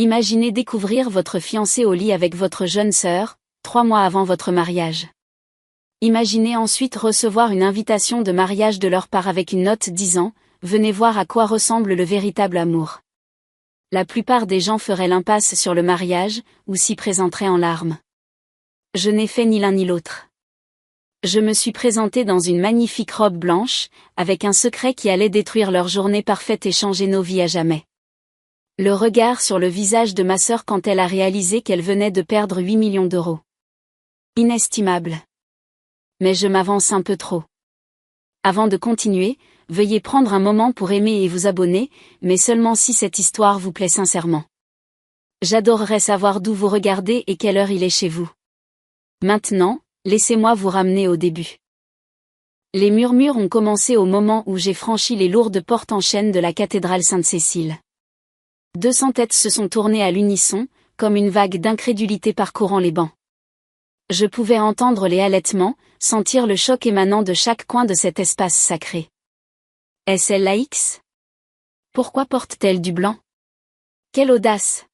Imaginez découvrir votre fiancé au lit avec votre jeune sœur, 3 mois avant votre mariage. Imaginez ensuite recevoir une invitation de mariage de leur part avec une note disant « Venez voir à quoi ressemble le véritable amour ». La plupart des gens feraient l'impasse sur le mariage, ou s'y présenteraient en larmes. Je n'ai fait ni l'un ni l'autre. Je me suis présentée dans une magnifique robe blanche, avec un secret qui allait détruire leur journée parfaite et changer nos vies à jamais. Le regard sur le visage de ma sœur quand elle a réalisé qu'elle venait de perdre 8 millions d'euros. Inestimable. Mais je m'avance un peu trop. Avant de continuer, veuillez prendre un moment pour aimer et vous abonner, mais seulement si cette histoire vous plaît sincèrement. J'adorerais savoir d'où vous regardez et quelle heure il est chez vous. Maintenant, laissez-moi vous ramener au début. Les murmures ont commencé au moment où j'ai franchi les lourdes portes en chêne de la cathédrale Sainte-Cécile. 200 têtes se sont tournées à l'unisson, comme une vague d'incrédulité parcourant les bancs. Je pouvais entendre les halètements, sentir le choc émanant de chaque coin de cet espace sacré. Est-ce elle la X? Pourquoi porte-t-elle du blanc? Quelle audace!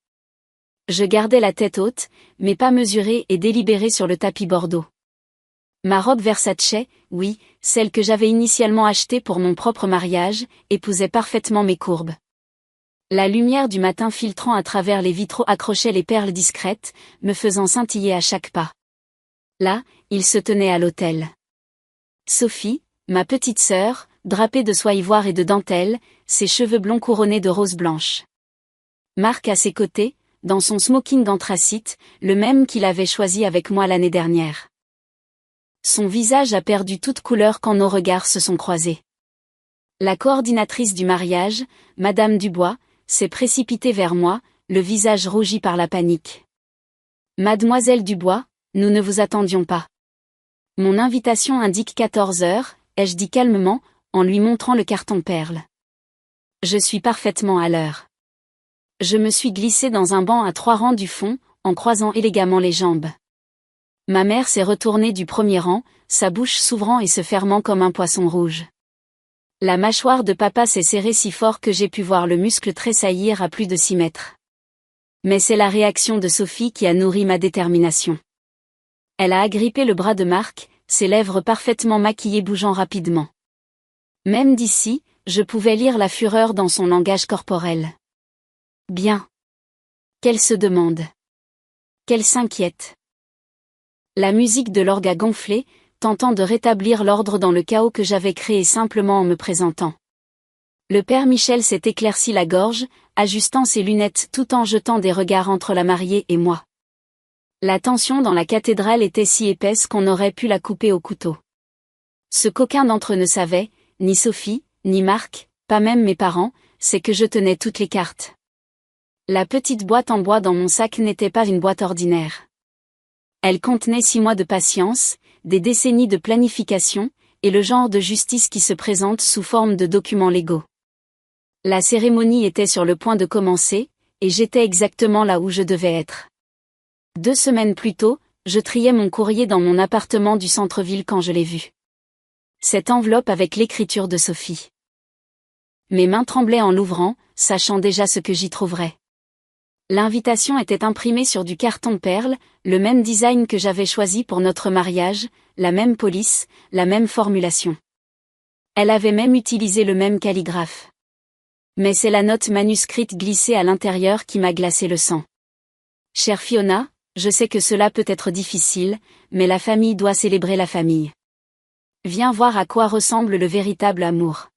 Je gardais la tête haute, mais pas mesurée et délibérée sur le tapis bordeaux. Ma robe Versace, oui, celle que j'avais initialement achetée pour mon propre mariage, épousait parfaitement mes courbes. La lumière du matin filtrant à travers les vitraux accrochait les perles discrètes, me faisant scintiller à chaque pas. Là, il se tenait à l'autel. Sophie, ma petite sœur, drapée de soie ivoire et de dentelle, ses cheveux blonds couronnés de roses blanches. Marc à ses côtés, dans son smoking d'anthracite, le même qu'il avait choisi avec moi l'année dernière. Son visage a perdu toute couleur quand nos regards se sont croisés. La coordinatrice du mariage, Madame Dubois, s'est précipitée vers moi, le visage rougi par la panique. Mademoiselle Dubois, nous ne vous attendions pas. Mon invitation indique 14 heures, ai-je dit calmement, en lui montrant le carton perle. Je suis parfaitement à l'heure. Je me suis glissée dans un banc à 3 rangs du fond, en croisant élégamment les jambes. Ma mère s'est retournée du premier rang, sa bouche s'ouvrant et se fermant comme un poisson rouge. La mâchoire de papa s'est serrée si fort que j'ai pu voir le muscle tressaillir à plus de 6 mètres. Mais c'est la réaction de Sophie qui a nourri ma détermination. Elle a agrippé le bras de Marc, ses lèvres parfaitement maquillées bougeant rapidement. Même d'ici, je pouvais lire la fureur dans son langage corporel. Bien. Qu'elle se demande. Qu'elle s'inquiète. La musique de l'orgue a gonflé, tentant de rétablir l'ordre dans le chaos que j'avais créé simplement en me présentant. Le père Michel s'est éclairci la gorge, ajustant ses lunettes tout en jetant des regards entre la mariée et moi. La tension dans la cathédrale était si épaisse qu'on aurait pu la couper au couteau. Ce qu'aucun d'entre eux ne savait, ni Sophie, ni Marc, pas même mes parents, c'est que je tenais toutes les cartes. La petite boîte en bois dans mon sac n'était pas une boîte ordinaire. Elle contenait 6 mois de patience, des décennies de planification, et le genre de justice qui se présente sous forme de documents légaux. La cérémonie était sur le point de commencer, et j'étais exactement là où je devais être. 2 semaines plus tôt, je triais mon courrier dans mon appartement du centre-ville quand je l'ai vu. Cette enveloppe avec l'écriture de Sophie. Mes mains tremblaient en l'ouvrant, sachant déjà ce que j'y trouverais. L'invitation était imprimée sur du carton perle, le même design que j'avais choisi pour notre mariage, la même police, la même formulation. Elle avait même utilisé le même calligraphe. Mais c'est la note manuscrite glissée à l'intérieur qui m'a glacé le sang. Chère Fiona, je sais que cela peut être difficile, mais la famille doit célébrer la famille. Viens voir à quoi ressemble le véritable amour.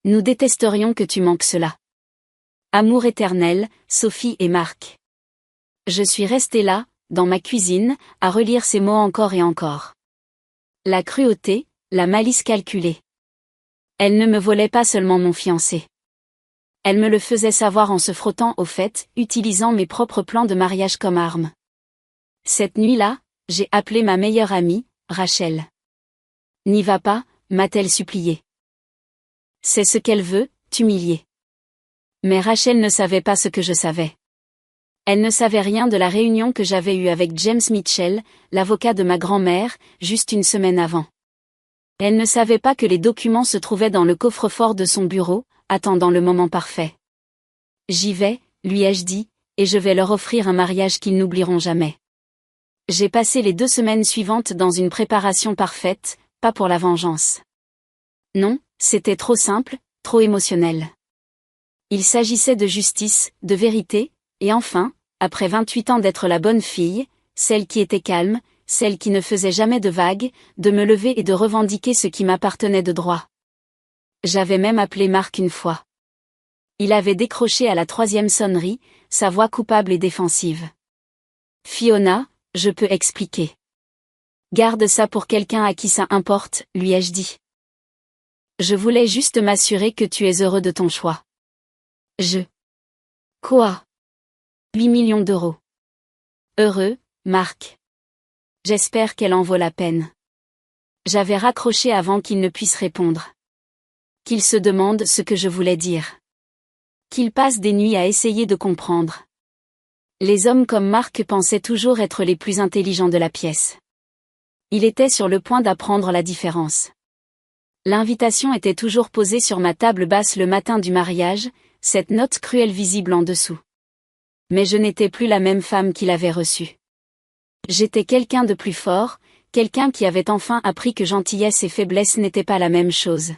Nous détesterions que tu manques cela. Amour éternel, Sophie et Marc. Je suis restée là, dans ma cuisine, à relire ces mots encore et encore. La cruauté, la malice calculée. Elle ne me volait pas seulement mon fiancé. Elle me le faisait savoir en se frottant au fait, utilisant mes propres plans de mariage comme arme. Cette nuit-là, j'ai appelé ma meilleure amie, Rachel. N'y va pas, m'a-t-elle supplié. C'est ce qu'elle veut, t'humilier. Mais Rachel ne savait pas ce que je savais. Elle ne savait rien de la réunion que j'avais eue avec James Mitchell, l'avocat de ma grand-mère, juste une semaine avant. Elle ne savait pas que les documents se trouvaient dans le coffre-fort de son bureau, attendant le moment parfait. J'y vais, lui ai-je dit, et je vais leur offrir un mariage qu'ils n'oublieront jamais. J'ai passé les 2 semaines suivantes dans une préparation parfaite, pas pour la vengeance. Non, c'était trop simple, trop émotionnel. Il s'agissait de justice, de vérité, et enfin, après 28 ans d'être la bonne fille, celle qui était calme, celle qui ne faisait jamais de vagues, de me lever et de revendiquer ce qui m'appartenait de droit. J'avais même appelé Marc une fois. Il avait décroché à la 3e sonnerie, sa voix coupable et défensive. Fiona, je peux expliquer. Garde ça pour quelqu'un à qui ça importe, lui ai-je dit. Je voulais juste m'assurer que tu es heureux de ton choix. Quoi? 8 millions d'euros. Heureux, Marc. J'espère qu'elle en vaut la peine. J'avais raccroché avant qu'il ne puisse répondre. Qu'il se demande ce que je voulais dire. Qu'il passe des nuits à essayer de comprendre. Les hommes comme Marc pensaient toujours être les plus intelligents de la pièce. Il était sur le point d'apprendre la différence. L'invitation était toujours posée sur ma table basse le matin du mariage, cette note cruelle visible en dessous. Mais je n'étais plus la même femme qu'il avait reçue. J'étais quelqu'un de plus fort, quelqu'un qui avait enfin appris que gentillesse et faiblesse n'étaient pas la même chose.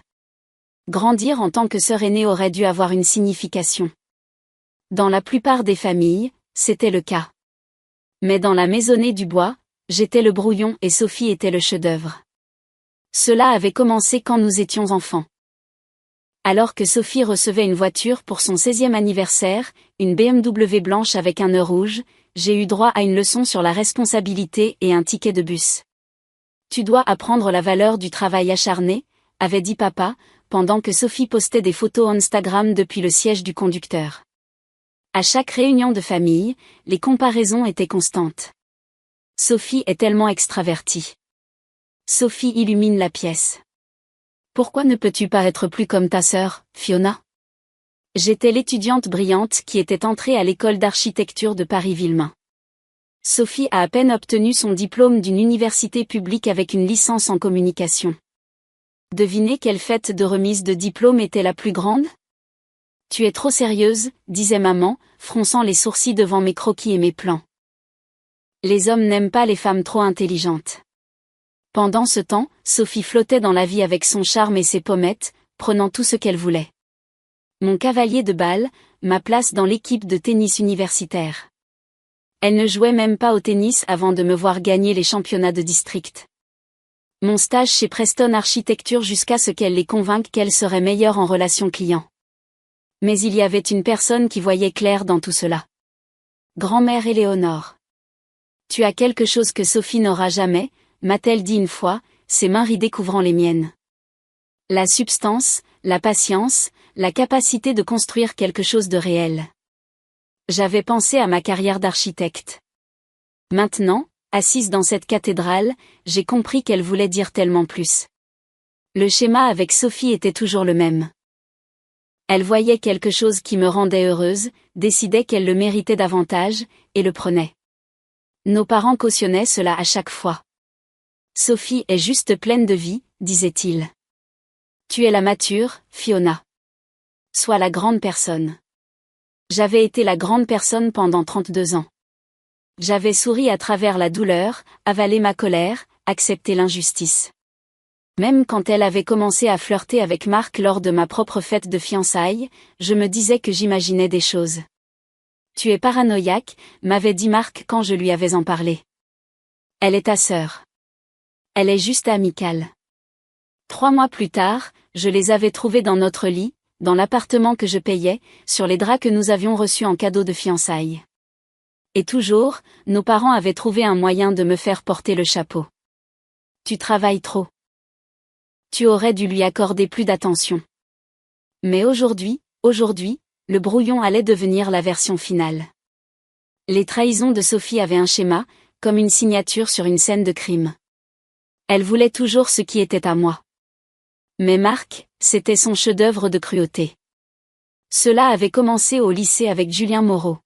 Grandir en tant que sœur aînée aurait dû avoir une signification. Dans la plupart des familles, c'était le cas. Mais dans la maisonnée du bois, j'étais le brouillon et Sophie était le chef-d'œuvre. Cela avait commencé quand nous étions enfants. Alors que Sophie recevait une voiture pour son 16e anniversaire, une BMW blanche avec un nœud rouge, j'ai eu droit à une leçon sur la responsabilité et un ticket de bus. Tu dois apprendre la valeur du travail acharné, avait dit papa, pendant que Sophie postait des photos Instagram depuis le siège du conducteur. À chaque réunion de famille, les comparaisons étaient constantes. Sophie est tellement extravertie. Sophie illumine la pièce. Pourquoi ne peux-tu pas être plus comme ta sœur, Fiona? J'étais l'étudiante brillante qui était entrée à l'école d'architecture de Paris-Villemain. Sophie a à peine obtenu son diplôme d'une université publique avec une licence en communication. Devinez quelle fête de remise de diplôme était la plus grande? Tu es trop sérieuse, disait maman, fronçant les sourcils devant mes croquis et mes plans. Les hommes n'aiment pas les femmes trop intelligentes. Pendant ce temps, Sophie flottait dans la vie avec son charme et ses pommettes, prenant tout ce qu'elle voulait. Mon cavalier de balle, ma place dans l'équipe de tennis universitaire. Elle ne jouait même pas au tennis avant de me voir gagner les championnats de district. Mon stage chez Preston Architecture jusqu'à ce qu'elle les convainque qu'elle serait meilleure en relation client. Mais il y avait une personne qui voyait clair dans tout cela. Grand-mère Éléonore. Tu as quelque chose que Sophie n'aura jamais, m'a-t-elle dit une fois, ses mains ridées couvrant les miennes. La substance, la patience, la capacité de construire quelque chose de réel. J'avais pensé à ma carrière d'architecte. Maintenant, assise dans cette cathédrale, j'ai compris qu'elle voulait dire tellement plus. Le schéma avec Sophie était toujours le même. Elle voyait quelque chose qui me rendait heureuse, décidait qu'elle le méritait davantage, et le prenait. Nos parents cautionnaient cela à chaque fois. Sophie est juste pleine de vie, disait-il. Tu es la mature, Fiona. Sois la grande personne. J'avais été la grande personne pendant 32 ans. J'avais souri à travers la douleur, avalé ma colère, accepté l'injustice. Même quand elle avait commencé à flirter avec Marc lors de ma propre fête de fiançailles, je me disais que j'imaginais des choses. Tu es paranoïaque, m'avait dit Marc quand je lui avais en parlé. Elle est ta sœur. Elle est juste amicale. 3 mois plus tard, je les avais trouvés dans notre lit, dans l'appartement que je payais, sur les draps que nous avions reçus en cadeau de fiançailles. Et toujours, nos parents avaient trouvé un moyen de me faire porter le chapeau. Tu travailles trop. Tu aurais dû lui accorder plus d'attention. Mais aujourd'hui, le brouillon allait devenir la version finale. Les trahisons de Sophie avaient un schéma, comme une signature sur une scène de crime. Elle voulait toujours ce qui était à moi. Mais Marc, c'était son chef-d'œuvre de cruauté. Cela avait commencé au lycée avec Julien Moreau.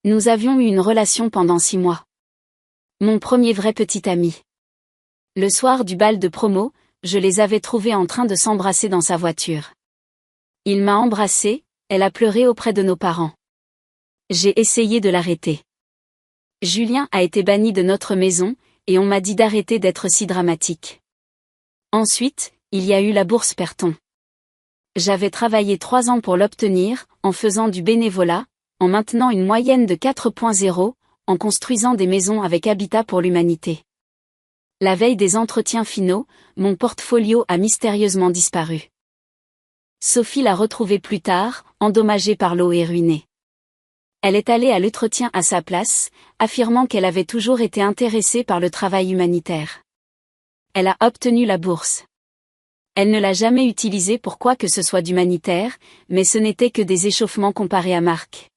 Nous avions eu une relation pendant 6 mois. Mon premier vrai petit ami. Le soir du bal de promo, je les avais trouvés en train de s'embrasser dans sa voiture. Il m'a embrassée, elle a pleuré auprès de nos parents. J'ai essayé de l'arrêter. Julien a été banni de notre maison, et on m'a dit d'arrêter d'être si dramatique. Ensuite, il y a eu la bourse Perton. J'avais travaillé 3 ans pour l'obtenir, en faisant du bénévolat, en maintenant une moyenne de 4.0, en construisant des maisons avec Habitat pour l'humanité. La veille des entretiens finaux, mon portfolio a mystérieusement disparu. Sophie l'a retrouvé plus tard, endommagée par l'eau et ruinée. Elle est allée à l'entretien à sa place, affirmant qu'elle avait toujours été intéressée par le travail humanitaire. Elle a obtenu la bourse. Elle ne l'a jamais utilisée pour quoi que ce soit d'humanitaire, mais ce n'était que des échauffements comparés à Marc.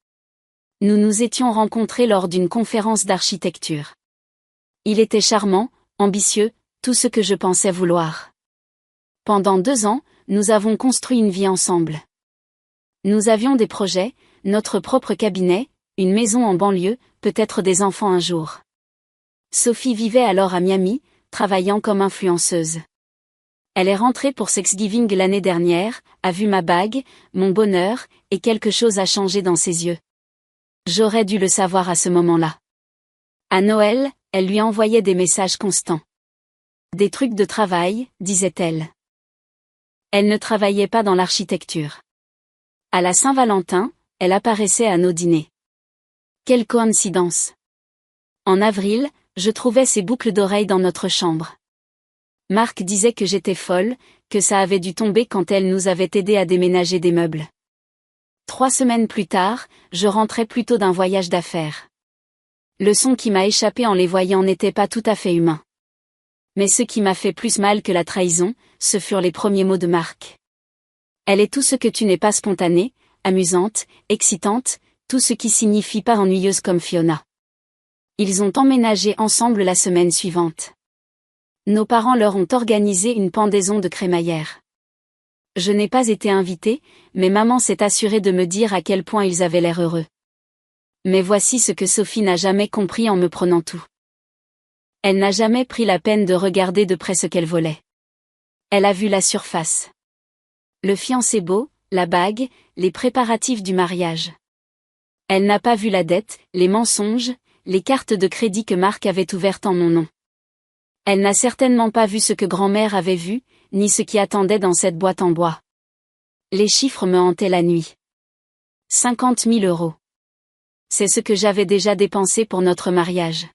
Nous nous étions rencontrés lors d'une conférence d'architecture. Il était charmant, ambitieux, tout ce que je pensais vouloir. Pendant 2 ans, nous avons construit une vie ensemble. Nous avions des projets, notre propre cabinet, une maison en banlieue, peut-être des enfants un jour. Sophie vivait alors à Miami, travaillant comme influenceuse. Elle est rentrée pour Thanksgiving l'année dernière, a vu ma bague, mon bonheur, et quelque chose a changé dans ses yeux. J'aurais dû le savoir à ce moment-là. À Noël, elle lui envoyait des messages constants. Des trucs de travail, disait-elle. Elle ne travaillait pas dans l'architecture. À la Saint-Valentin, elle apparaissait à nos dîners. Quelle coïncidence! En avril, je trouvais ses boucles d'oreilles dans notre chambre. Marc disait que j'étais folle, que ça avait dû tomber quand elle nous avait aidés à déménager des meubles. 3 semaines plus tard, je rentrais plutôt d'un voyage d'affaires. Le son qui m'a échappé en les voyant n'était pas tout à fait humain. Mais ce qui m'a fait plus mal que la trahison, ce furent les premiers mots de Marc. Elle est tout ce que tu n'es pas spontanée, amusante, excitante, tout ce qui signifie pas ennuyeuse comme Fiona. Ils ont emménagé ensemble la semaine suivante. Nos parents leur ont organisé une pendaison de crémaillère. Je n'ai pas été invitée, mais maman s'est assurée de me dire à quel point ils avaient l'air heureux. Mais voici ce que Sophie n'a jamais compris en me prenant tout. Elle n'a jamais pris la peine de regarder de près ce qu'elle volait. Elle a vu la surface. Le fiancé beau, la bague, les préparatifs du mariage. Elle n'a pas vu la dette, les mensonges, les cartes de crédit que Marc avait ouvertes en mon nom. Elle n'a certainement pas vu ce que grand-mère avait vu, ni ce qui attendait dans cette boîte en bois. Les chiffres me hantaient la nuit. 50 000 €. C'est ce que j'avais déjà dépensé pour notre mariage.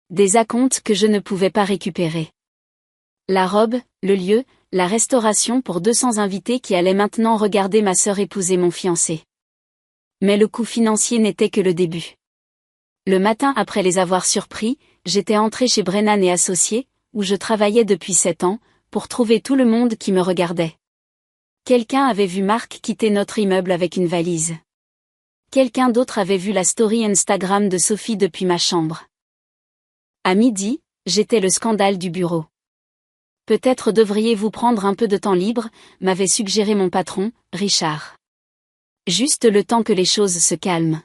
Des acomptes que je ne pouvais pas récupérer. La robe, le lieu, la restauration pour 200 invités qui allaient maintenant regarder ma sœur épouser mon fiancé. Mais le coût financier n'était que le début. Le matin après les avoir surpris, j'étais entrée chez Brennan et Associés, où je travaillais depuis 7 ans, pour trouver tout le monde qui me regardait. Quelqu'un avait vu Marc quitter notre immeuble avec une valise. Quelqu'un d'autre avait vu la story Instagram de Sophie depuis ma chambre. À midi, j'étais le scandale du bureau. Peut-être devriez-vous prendre un peu de temps libre, m'avait suggéré mon patron, Richard. Juste le temps que les choses se calment.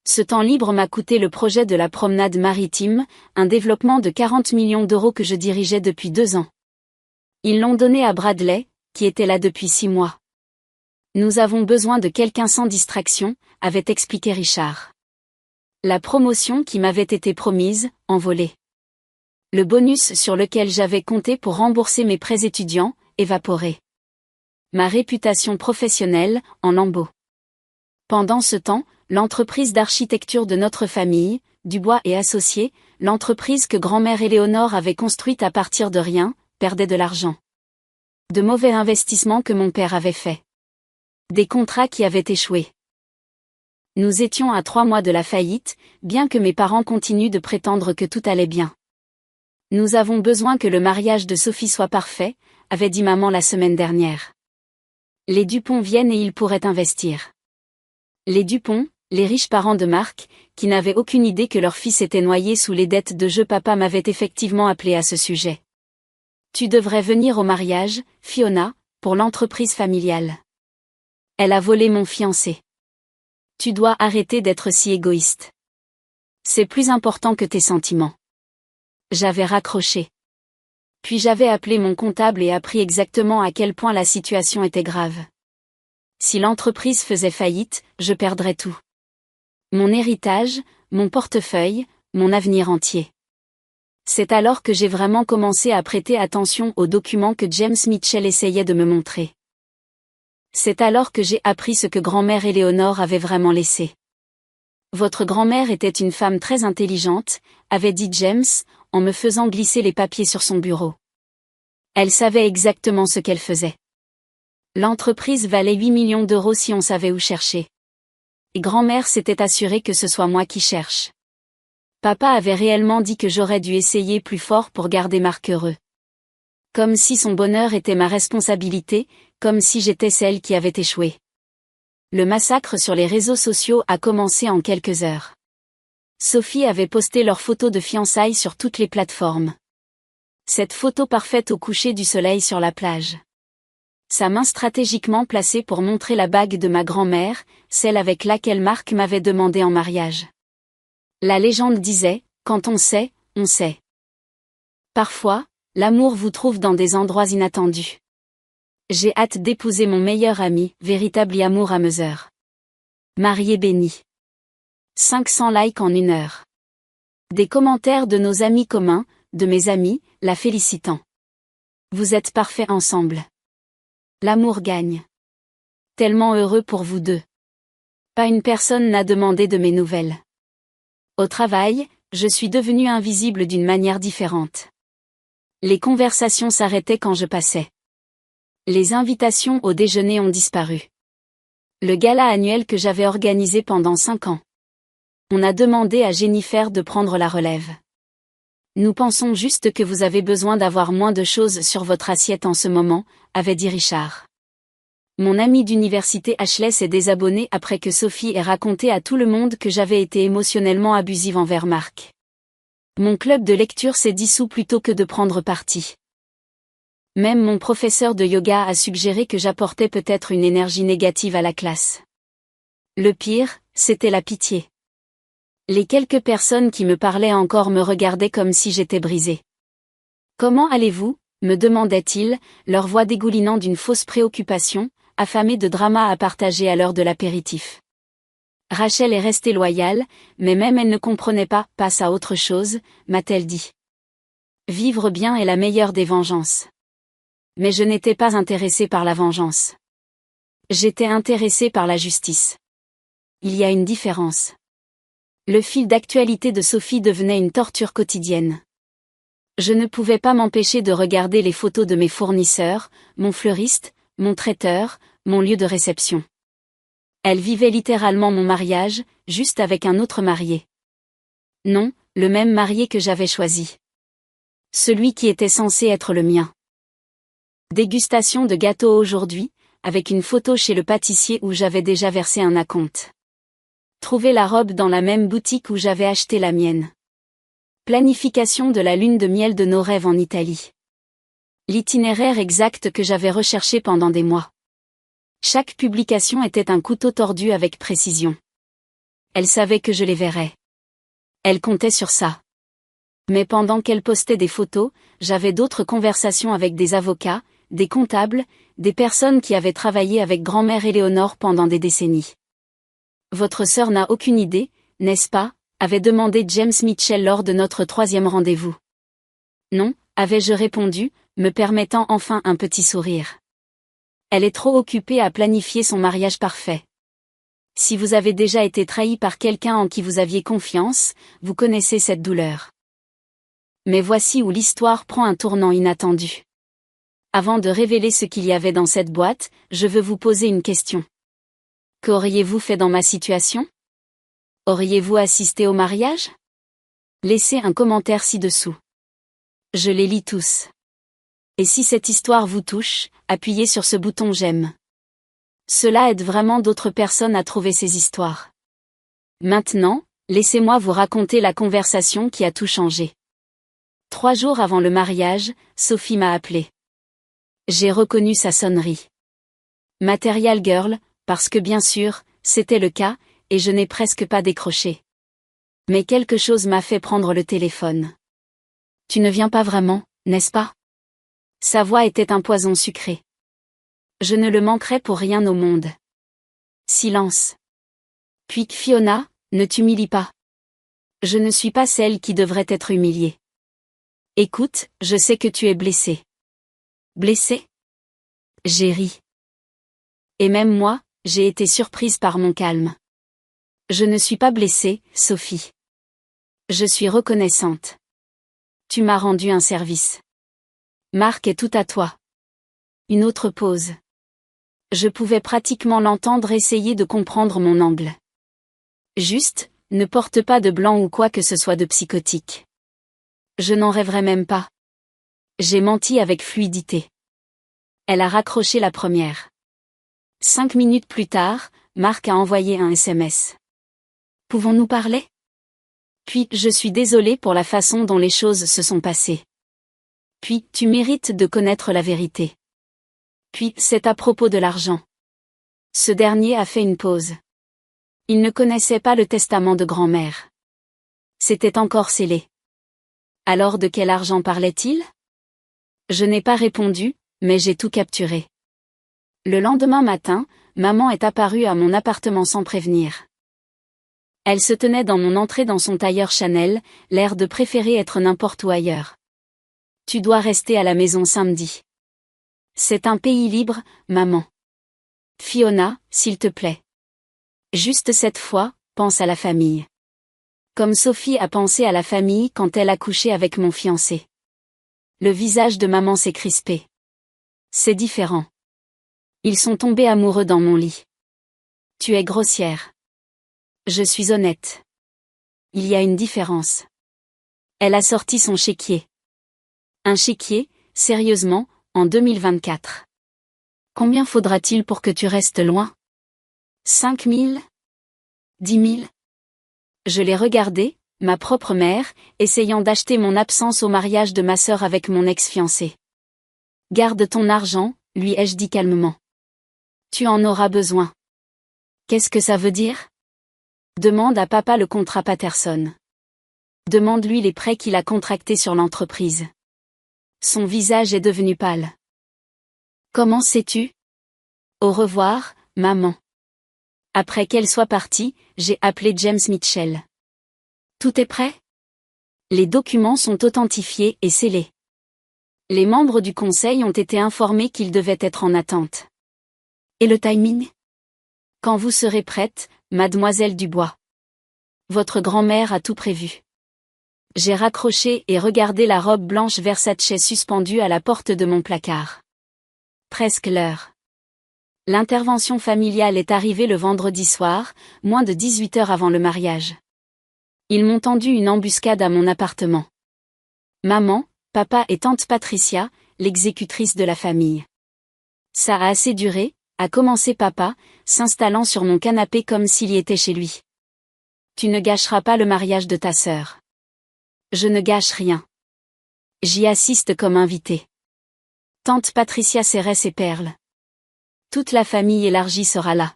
Ce temps libre m'a coûté le projet de la promenade maritime, un développement de 40 millions d'euros que je dirigeais depuis 2 ans. Ils l'ont donné à Bradley, qui était là depuis 6 mois. Nous avons besoin de quelqu'un sans distraction, avait expliqué Richard. La promotion qui m'avait été promise, envolée. Le bonus sur lequel j'avais compté pour rembourser mes prêts étudiants, évaporé. Ma réputation professionnelle, en lambeaux. Pendant ce temps, l'entreprise d'architecture de notre famille, Dubois et Associés, l'entreprise que grand-mère Éléonore avait construite à partir de rien, perdait de l'argent. De mauvais investissements que mon père avait faits. Des contrats qui avaient échoué. Nous étions à 3 mois de la faillite, bien que mes parents continuent de prétendre que tout allait bien. Nous avons besoin que le mariage de Sophie soit parfait, avait dit maman la semaine dernière. Les Dupont viennent et ils pourraient investir. Les Dupont, les riches parents de Marc, qui n'avaient aucune idée que leur fils était noyé sous les dettes de jeu, papa m'avait effectivement appelé à ce sujet. Tu devrais venir au mariage, Fiona, pour l'entreprise familiale. Elle a volé mon fiancé. Tu dois arrêter d'être si égoïste. C'est plus important que tes sentiments. J'avais raccroché. Puis j'avais appelé mon comptable et appris exactement à quel point la situation était grave. Si l'entreprise faisait faillite, je perdrais tout. Mon héritage, mon portefeuille, mon avenir entier. C'est alors que j'ai vraiment commencé à prêter attention aux documents que James Mitchell essayait de me montrer. C'est alors que j'ai appris ce que grand-mère Éléonore avait vraiment laissé. Votre grand-mère était une femme très intelligente, avait dit James, en me faisant glisser les papiers sur son bureau. Elle savait exactement ce qu'elle faisait. L'entreprise valait 8 millions d'euros si on savait où chercher. Et grand-mère s'était assurée que ce soit moi qui cherche. Papa avait réellement dit que j'aurais dû essayer plus fort pour garder Marc heureux. Comme si son bonheur était ma responsabilité, comme si j'étais celle qui avait échoué. Le massacre sur les réseaux sociaux a commencé en quelques heures. Sophie avait posté leur photo de fiançailles sur toutes les plateformes. Cette photo parfaite au coucher du soleil sur la plage. Sa main stratégiquement placée pour montrer la bague de ma grand-mère, celle avec laquelle Marc m'avait demandé en mariage. La légende disait, quand on sait, on sait. Parfois, l'amour vous trouve dans des endroits inattendus. J'ai hâte d'épouser mon meilleur ami, véritable amour à mesure. Marié béni. 500 likes en 1 heure. Des commentaires de nos amis communs, de mes amis, la félicitant. Vous êtes parfaits ensemble. L'amour gagne. Tellement heureux pour vous deux. Pas une personne n'a demandé de mes nouvelles. Au travail, je suis devenue invisible d'une manière différente. Les conversations s'arrêtaient quand je passais. Les invitations au déjeuner ont disparu. Le gala annuel que j'avais organisé pendant 5 ans. On a demandé à Jennifer de prendre la relève. Nous pensons juste que vous avez besoin d'avoir moins de choses sur votre assiette en ce moment, avait dit Richard. Mon ami d'université Ashley s'est désabonné après que Sophie ait raconté à tout le monde que j'avais été émotionnellement abusive envers Marc. Mon club de lecture s'est dissous plutôt que de prendre parti. Même mon professeur de yoga a suggéré que j'apportais peut-être une énergie négative à la classe. Le pire, c'était la pitié. Les quelques personnes qui me parlaient encore me regardaient comme si j'étais brisée. Comment allez-vous ? Me demandait-il, leur voix dégoulinant d'une fausse préoccupation, affamée de drama à partager à l'heure de l'apéritif. Rachel est restée loyale, mais même elle ne comprenait pas, passe à autre chose, m'a-t-elle dit. Vivre bien est la meilleure des vengeances. Mais je n'étais pas intéressée par la vengeance. J'étais intéressée par la justice. Il y a une différence. Le fil d'actualité de Sophie devenait une torture quotidienne. Je ne pouvais pas m'empêcher de regarder les photos de mes fournisseurs, mon fleuriste, mon traiteur, mon lieu de réception. Elle vivait littéralement mon mariage, juste avec un autre marié. Non, le même marié que j'avais choisi. Celui qui était censé être le mien. Dégustation de gâteau aujourd'hui, avec une photo chez le pâtissier où j'avais déjà versé un acompte. Trouver la robe dans la même boutique où j'avais acheté la mienne. Planification de la lune de miel de nos rêves en Italie. L'itinéraire exact que j'avais recherché pendant des mois. Chaque publication était un couteau tordu avec précision. Elle savait que je les verrais. Elle comptait sur ça. Mais pendant qu'elle postait des photos, j'avais d'autres conversations avec des avocats, des comptables, des personnes qui avaient travaillé avec grand-mère Éléonore pendant des décennies. Votre sœur n'a aucune idée, n'est-ce pas ? Avait demandé James Mitchell lors de notre 3e rendez-vous. Non, avais-je répondu, me permettant enfin un petit sourire. Elle est trop occupée à planifier son mariage parfait. Si vous avez déjà été trahi par quelqu'un en qui vous aviez confiance, vous connaissez cette douleur. Mais voici où l'histoire prend un tournant inattendu. Avant de révéler ce qu'il y avait dans cette boîte, je veux vous poser une question. Qu'auriez-vous fait dans ma situation ? Auriez-vous assisté au mariage ? Laissez un commentaire ci-dessous. Je les lis tous. Et si cette histoire vous touche, appuyez sur ce bouton j'aime. Cela aide vraiment d'autres personnes à trouver ces histoires. Maintenant, laissez-moi vous raconter la conversation qui a tout changé. 3 jours avant le mariage, Sophie m'a appelé. J'ai reconnu sa sonnerie. Material Girl, parce que bien sûr, c'était le cas, et je n'ai presque pas décroché. Mais quelque chose m'a fait prendre le téléphone. Tu ne viens pas vraiment, n'est-ce pas ? Sa voix était un poison sucré. Je ne le manquerais pour rien au monde. Silence. Puis Fiona, Ne t'humilie pas. Je ne suis pas celle qui devrait être humiliée. Écoute, je sais que tu es blessée. Blessée? J'ai ri. Et même moi, j'ai été surprise par mon calme. Je ne suis pas blessée, Sophie. Je suis reconnaissante. Tu m'as rendu un service. Marc est tout à toi. Une autre pause. Je pouvais pratiquement l'entendre essayer de comprendre mon angle. Juste, ne porte pas de blanc ou quoi que ce soit de psychotique. Je n'en rêverais même pas. J'ai menti avec fluidité. Elle a raccroché la première. 5 minutes plus tard, Marc a envoyé un SMS. Pouvons-nous parler? Puis, je suis désolée pour la façon dont les choses se sont passées. Puis, tu mérites de connaître la vérité. Puis, c'est à propos de l'argent. Ce dernier a fait une pause. Il ne connaissait pas le testament de grand-mère. C'était encore scellé. Alors de quel argent parlait-il? Je n'ai pas répondu, mais j'ai tout capturé. Le lendemain matin, maman est apparue à mon appartement sans prévenir. Elle se tenait dans mon entrée dans son tailleur Chanel, l'air de préférer être n'importe où ailleurs. Tu dois rester à la maison samedi. C'est un pays libre, maman. Fiona, s'il te plaît. Juste cette fois, pense à la famille. Comme Sophie a pensé à la famille quand elle a couché avec mon fiancé. Le visage de maman s'est crispé. C'est différent. Ils sont tombés amoureux dans mon lit. Tu es grossière. Je suis honnête. Il y a une différence. Elle a sorti son chéquier. Un chéquier, sérieusement, en 2024. Combien faudra-t-il pour que tu restes loin? 5 000? 10 000? Je l'ai regardé, ma propre mère, essayant d'acheter mon absence au mariage de ma sœur avec mon ex-fiancé. Garde ton argent, lui ai-je dit calmement. Tu en auras besoin. Qu'est-ce que ça veut dire? Demande à papa le contrat Patterson. Demande-lui les prêts qu'il a contractés sur l'entreprise. Son visage est devenu pâle. Comment sais-tu? Au revoir, maman. Après qu'elle soit partie, j'ai appelé James Mitchell. Tout est prêt? Les documents sont authentifiés et scellés. Les membres du conseil ont été informés qu'ils devaient être en attente. Et le timing? Quand vous serez prête, mademoiselle Dubois. Votre grand-mère a tout prévu. J'ai raccroché et regardé la robe blanche Versace suspendue à la porte de mon placard. Presque l'heure. L'intervention familiale est arrivée le vendredi soir, moins de 18 heures avant le mariage. Ils m'ont tendu une embuscade à mon appartement. Maman, papa et tante Patricia, l'exécutrice de la famille. Ça a assez duré, a commencé papa, s'installant sur mon canapé comme s'il y était chez lui. Tu ne gâcheras pas le mariage de ta sœur. Je ne gâche rien. J'y assiste comme invité. Tante Patricia serrait ses perles. Toute la famille élargie sera là.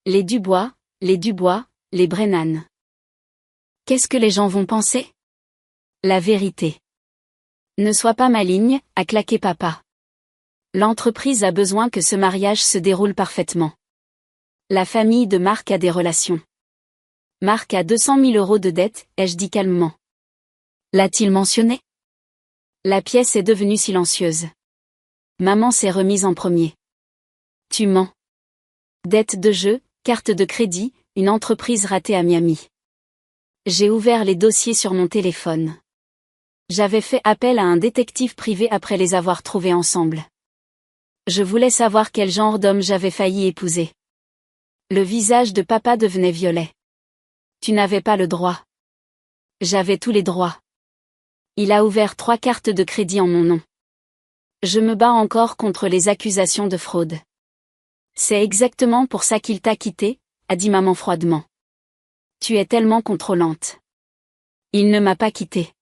Les Dubois, les Brennan. Qu'est-ce que les gens vont penser? La vérité. Ne sois pas maligne, a claqué papa. L'entreprise a besoin que ce mariage se déroule parfaitement. La famille de Marc a des relations. Marc a 200 000 euros de dette, ai-je dit calmement. L'a-t-il mentionné? La pièce est devenue silencieuse. Maman s'est remise en premier. Tu mens. Dette de jeu, carte de crédit, une entreprise ratée à Miami. J'ai ouvert les dossiers sur mon téléphone. J'avais fait appel à un détective privé après les avoir trouvés ensemble. Je voulais savoir quel genre d'homme j'avais failli épouser. Le visage de papa devenait violet. Tu n'avais pas le droit. J'avais tous les droits. Il a ouvert 3 cartes de crédit en mon nom. Je me bats encore contre les accusations de fraude. C'est exactement pour ça qu'il t'a quitté, a dit maman froidement. Tu es tellement contrôlante. Il ne m'a pas quitté.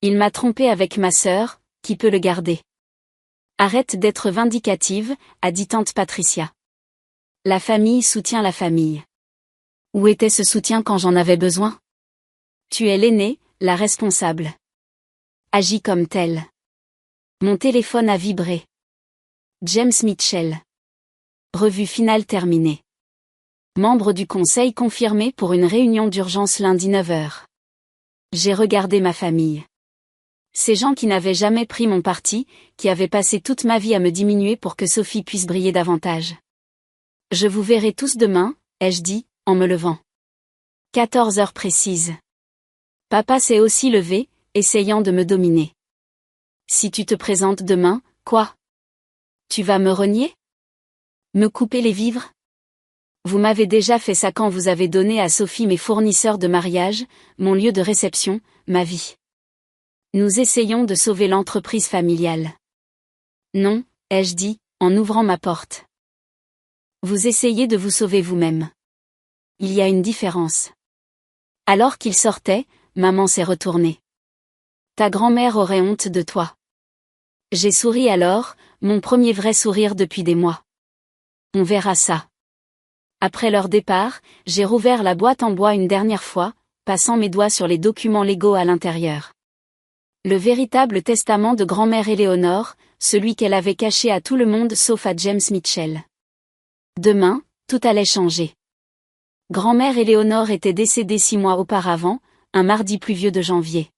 Il m'a trompé avec ma sœur, qui peut le garder. Arrête d'être vindicative, a dit tante Patricia. La famille soutient la famille. Où était ce soutien quand j'en avais besoin? Tu es l'aînée, la responsable. Agis comme telle. Mon téléphone a vibré. James Mitchell. Revue finale terminée. Membre du conseil confirmé pour une réunion d'urgence lundi 9h. J'ai regardé ma famille. Ces gens qui n'avaient jamais pris mon parti, qui avaient passé toute ma vie à me diminuer pour que Sophie puisse briller davantage. Je vous verrai tous demain, ai-je dit, en me levant. 14 heures précises. Papa s'est aussi levé, essayant de me dominer. Si tu te présentes demain, quoi? Tu vas me renier? Me couper les vivres? Vous m'avez déjà fait ça quand vous avez donné à Sophie mes fournisseurs de mariage, mon lieu de réception, ma vie. Nous essayons de sauver l'entreprise familiale. Non, ai-je dit, en ouvrant ma porte. Vous essayez de vous sauver vous-même. Il y a une différence. Alors qu'il sortait, maman s'est retournée. Ta grand-mère aurait honte de toi. J'ai souri alors, mon premier vrai sourire depuis des mois. On verra ça. Après leur départ, j'ai rouvert la boîte en bois une dernière fois, passant mes doigts sur les documents légaux à l'intérieur. Le véritable testament de grand-mère Éléonore, celui qu'elle avait caché à tout le monde sauf à James Mitchell. Demain, tout allait changer. Grand-mère Éléonore était décédée 6 mois auparavant, un mardi pluvieux de janvier.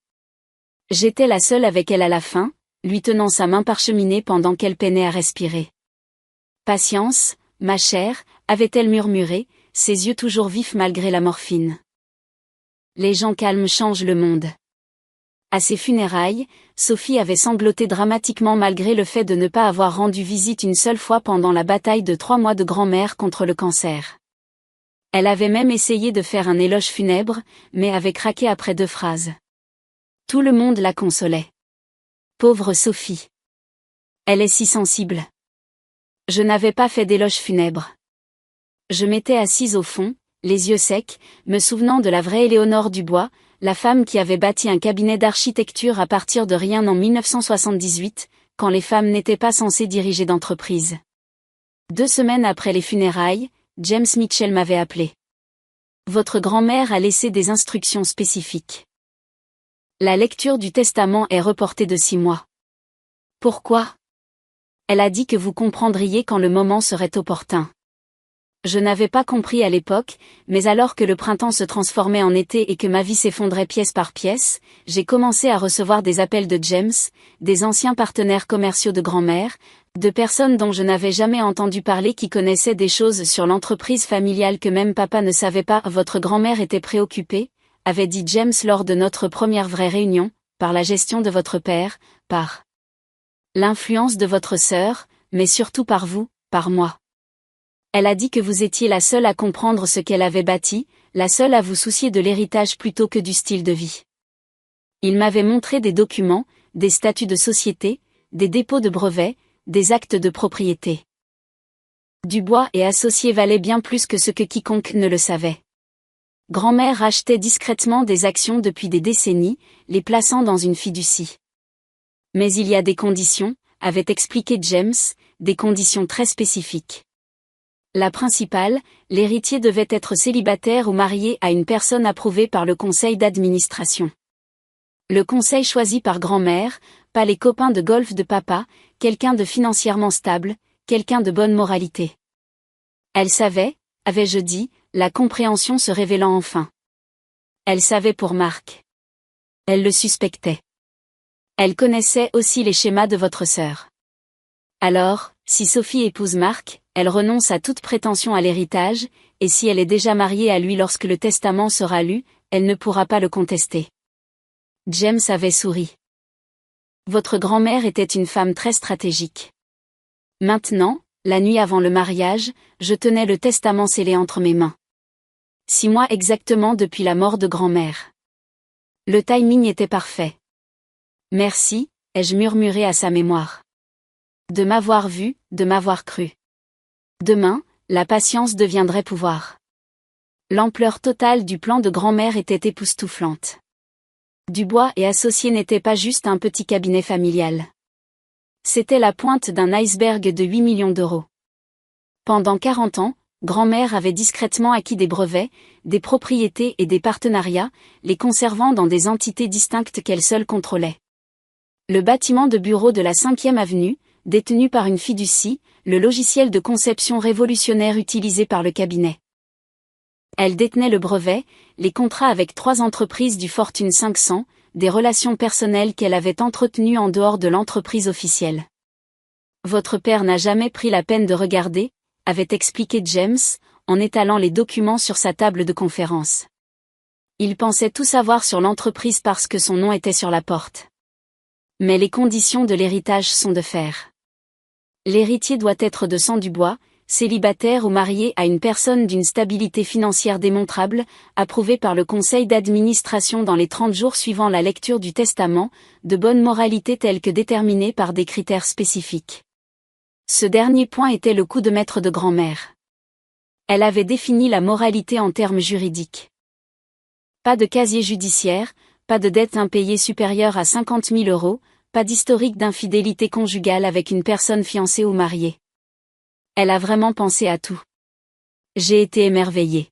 J'étais la seule avec elle à la fin, lui tenant sa main parcheminée pendant qu'elle peinait à respirer. Patience, ma chère, avait-elle murmuré, ses yeux toujours vifs malgré la morphine. Les gens calmes changent le monde. À ses funérailles, Sophie avait sangloté dramatiquement malgré le fait de ne pas avoir rendu visite une seule fois pendant la bataille de 3 mois de grand-mère contre le cancer. Elle avait même essayé de faire un éloge funèbre, mais avait craqué après 2 phrases. Tout le monde la consolait. Pauvre Sophie. Elle est si sensible. Je n'avais pas fait d'éloge funèbre. Je m'étais assise au fond, les yeux secs, me souvenant de la vraie Éléonore Dubois, la femme qui avait bâti un cabinet d'architecture à partir de rien en 1978, quand les femmes n'étaient pas censées diriger d'entreprise. 2 semaines après les funérailles, James Mitchell m'avait appelé. Votre grand-mère a laissé des instructions spécifiques. La lecture du testament est reportée de 6 mois. Pourquoi? Elle a dit que vous comprendriez quand le moment serait opportun. Je n'avais pas compris à l'époque, mais alors que le printemps se transformait en été et que ma vie s'effondrait pièce par pièce, j'ai commencé à recevoir des appels de James, des anciens partenaires commerciaux de grand-mère, de personnes dont je n'avais jamais entendu parler qui connaissaient des choses sur l'entreprise familiale que même papa ne savait pas. Votre grand-mère était préoccupée, avait dit James lors de notre première vraie réunion, par la gestion de votre père, par l'influence de votre sœur, mais surtout par vous, par moi. Elle a dit que vous étiez la seule à comprendre ce qu'elle avait bâti, la seule à vous soucier de l'héritage plutôt que du style de vie. Il m'avait montré des documents, des statuts de société, des dépôts de brevets, des actes de propriété. Dubois et associés valaient bien plus que ce que quiconque ne le savait. Grand-mère achetait discrètement des actions depuis des décennies, les plaçant dans une fiducie. Mais il y a des conditions, avait expliqué James, des conditions très spécifiques. La principale, l'héritier devait être célibataire ou marié à une personne approuvée par le conseil d'administration. Le conseil choisi par grand-mère, pas les copains de golf de papa, quelqu'un de financièrement stable, quelqu'un de bonne moralité. Elle savait, avais-je dit, la compréhension se révélant enfin. Elle savait pour Marc. Elle le suspectait. Elle connaissait aussi les schémas de votre sœur. Alors, si Sophie épouse Marc, elle renonce à toute prétention à l'héritage, et si elle est déjà mariée à lui lorsque le testament sera lu, elle ne pourra pas le contester. James avait souri. Votre grand-mère était une femme très stratégique. Maintenant, la nuit avant le mariage, je tenais le testament scellé entre mes mains. 6 mois exactement depuis la mort de grand-mère. Le timing était parfait. Merci, ai-je murmuré à sa mémoire. De m'avoir vu, de m'avoir cru. Demain, la patience deviendrait pouvoir. L'ampleur totale du plan de grand-mère était époustouflante. Dubois et associés n'était pas juste un petit cabinet familial. C'était la pointe d'un iceberg de 8 millions d'euros. Pendant 40 ans, grand-mère avait discrètement acquis des brevets, des propriétés et des partenariats, les conservant dans des entités distinctes qu'elle seule contrôlait. Le bâtiment de bureau de la 5e avenue, détenu par une fiducie, le logiciel de conception révolutionnaire utilisé par le cabinet. Elle détenait le brevet, les contrats avec 3 entreprises du Fortune 500, des relations personnelles qu'elle avait entretenues en dehors de l'entreprise officielle. Votre père n'a jamais pris la peine de regarder, avait expliqué James, en étalant les documents sur sa table de conférence. Il pensait tout savoir sur l'entreprise parce que son nom était sur la porte. Mais les conditions de l'héritage sont de fer. L'héritier doit être de sang du bois, célibataire ou marié à une personne d'une stabilité financière démontrable, approuvée par le conseil d'administration dans les 30 jours suivant la lecture du testament, de bonne moralité telle que déterminée par des critères spécifiques. Ce dernier point était le coup de maître de grand-mère. Elle avait défini la moralité en termes juridiques. Pas de casier judiciaire, pas de dette impayée supérieure à 50 000 €, pas d'historique d'infidélité conjugale avec une personne fiancée ou mariée. Elle a vraiment pensé à tout. J'ai été émerveillée.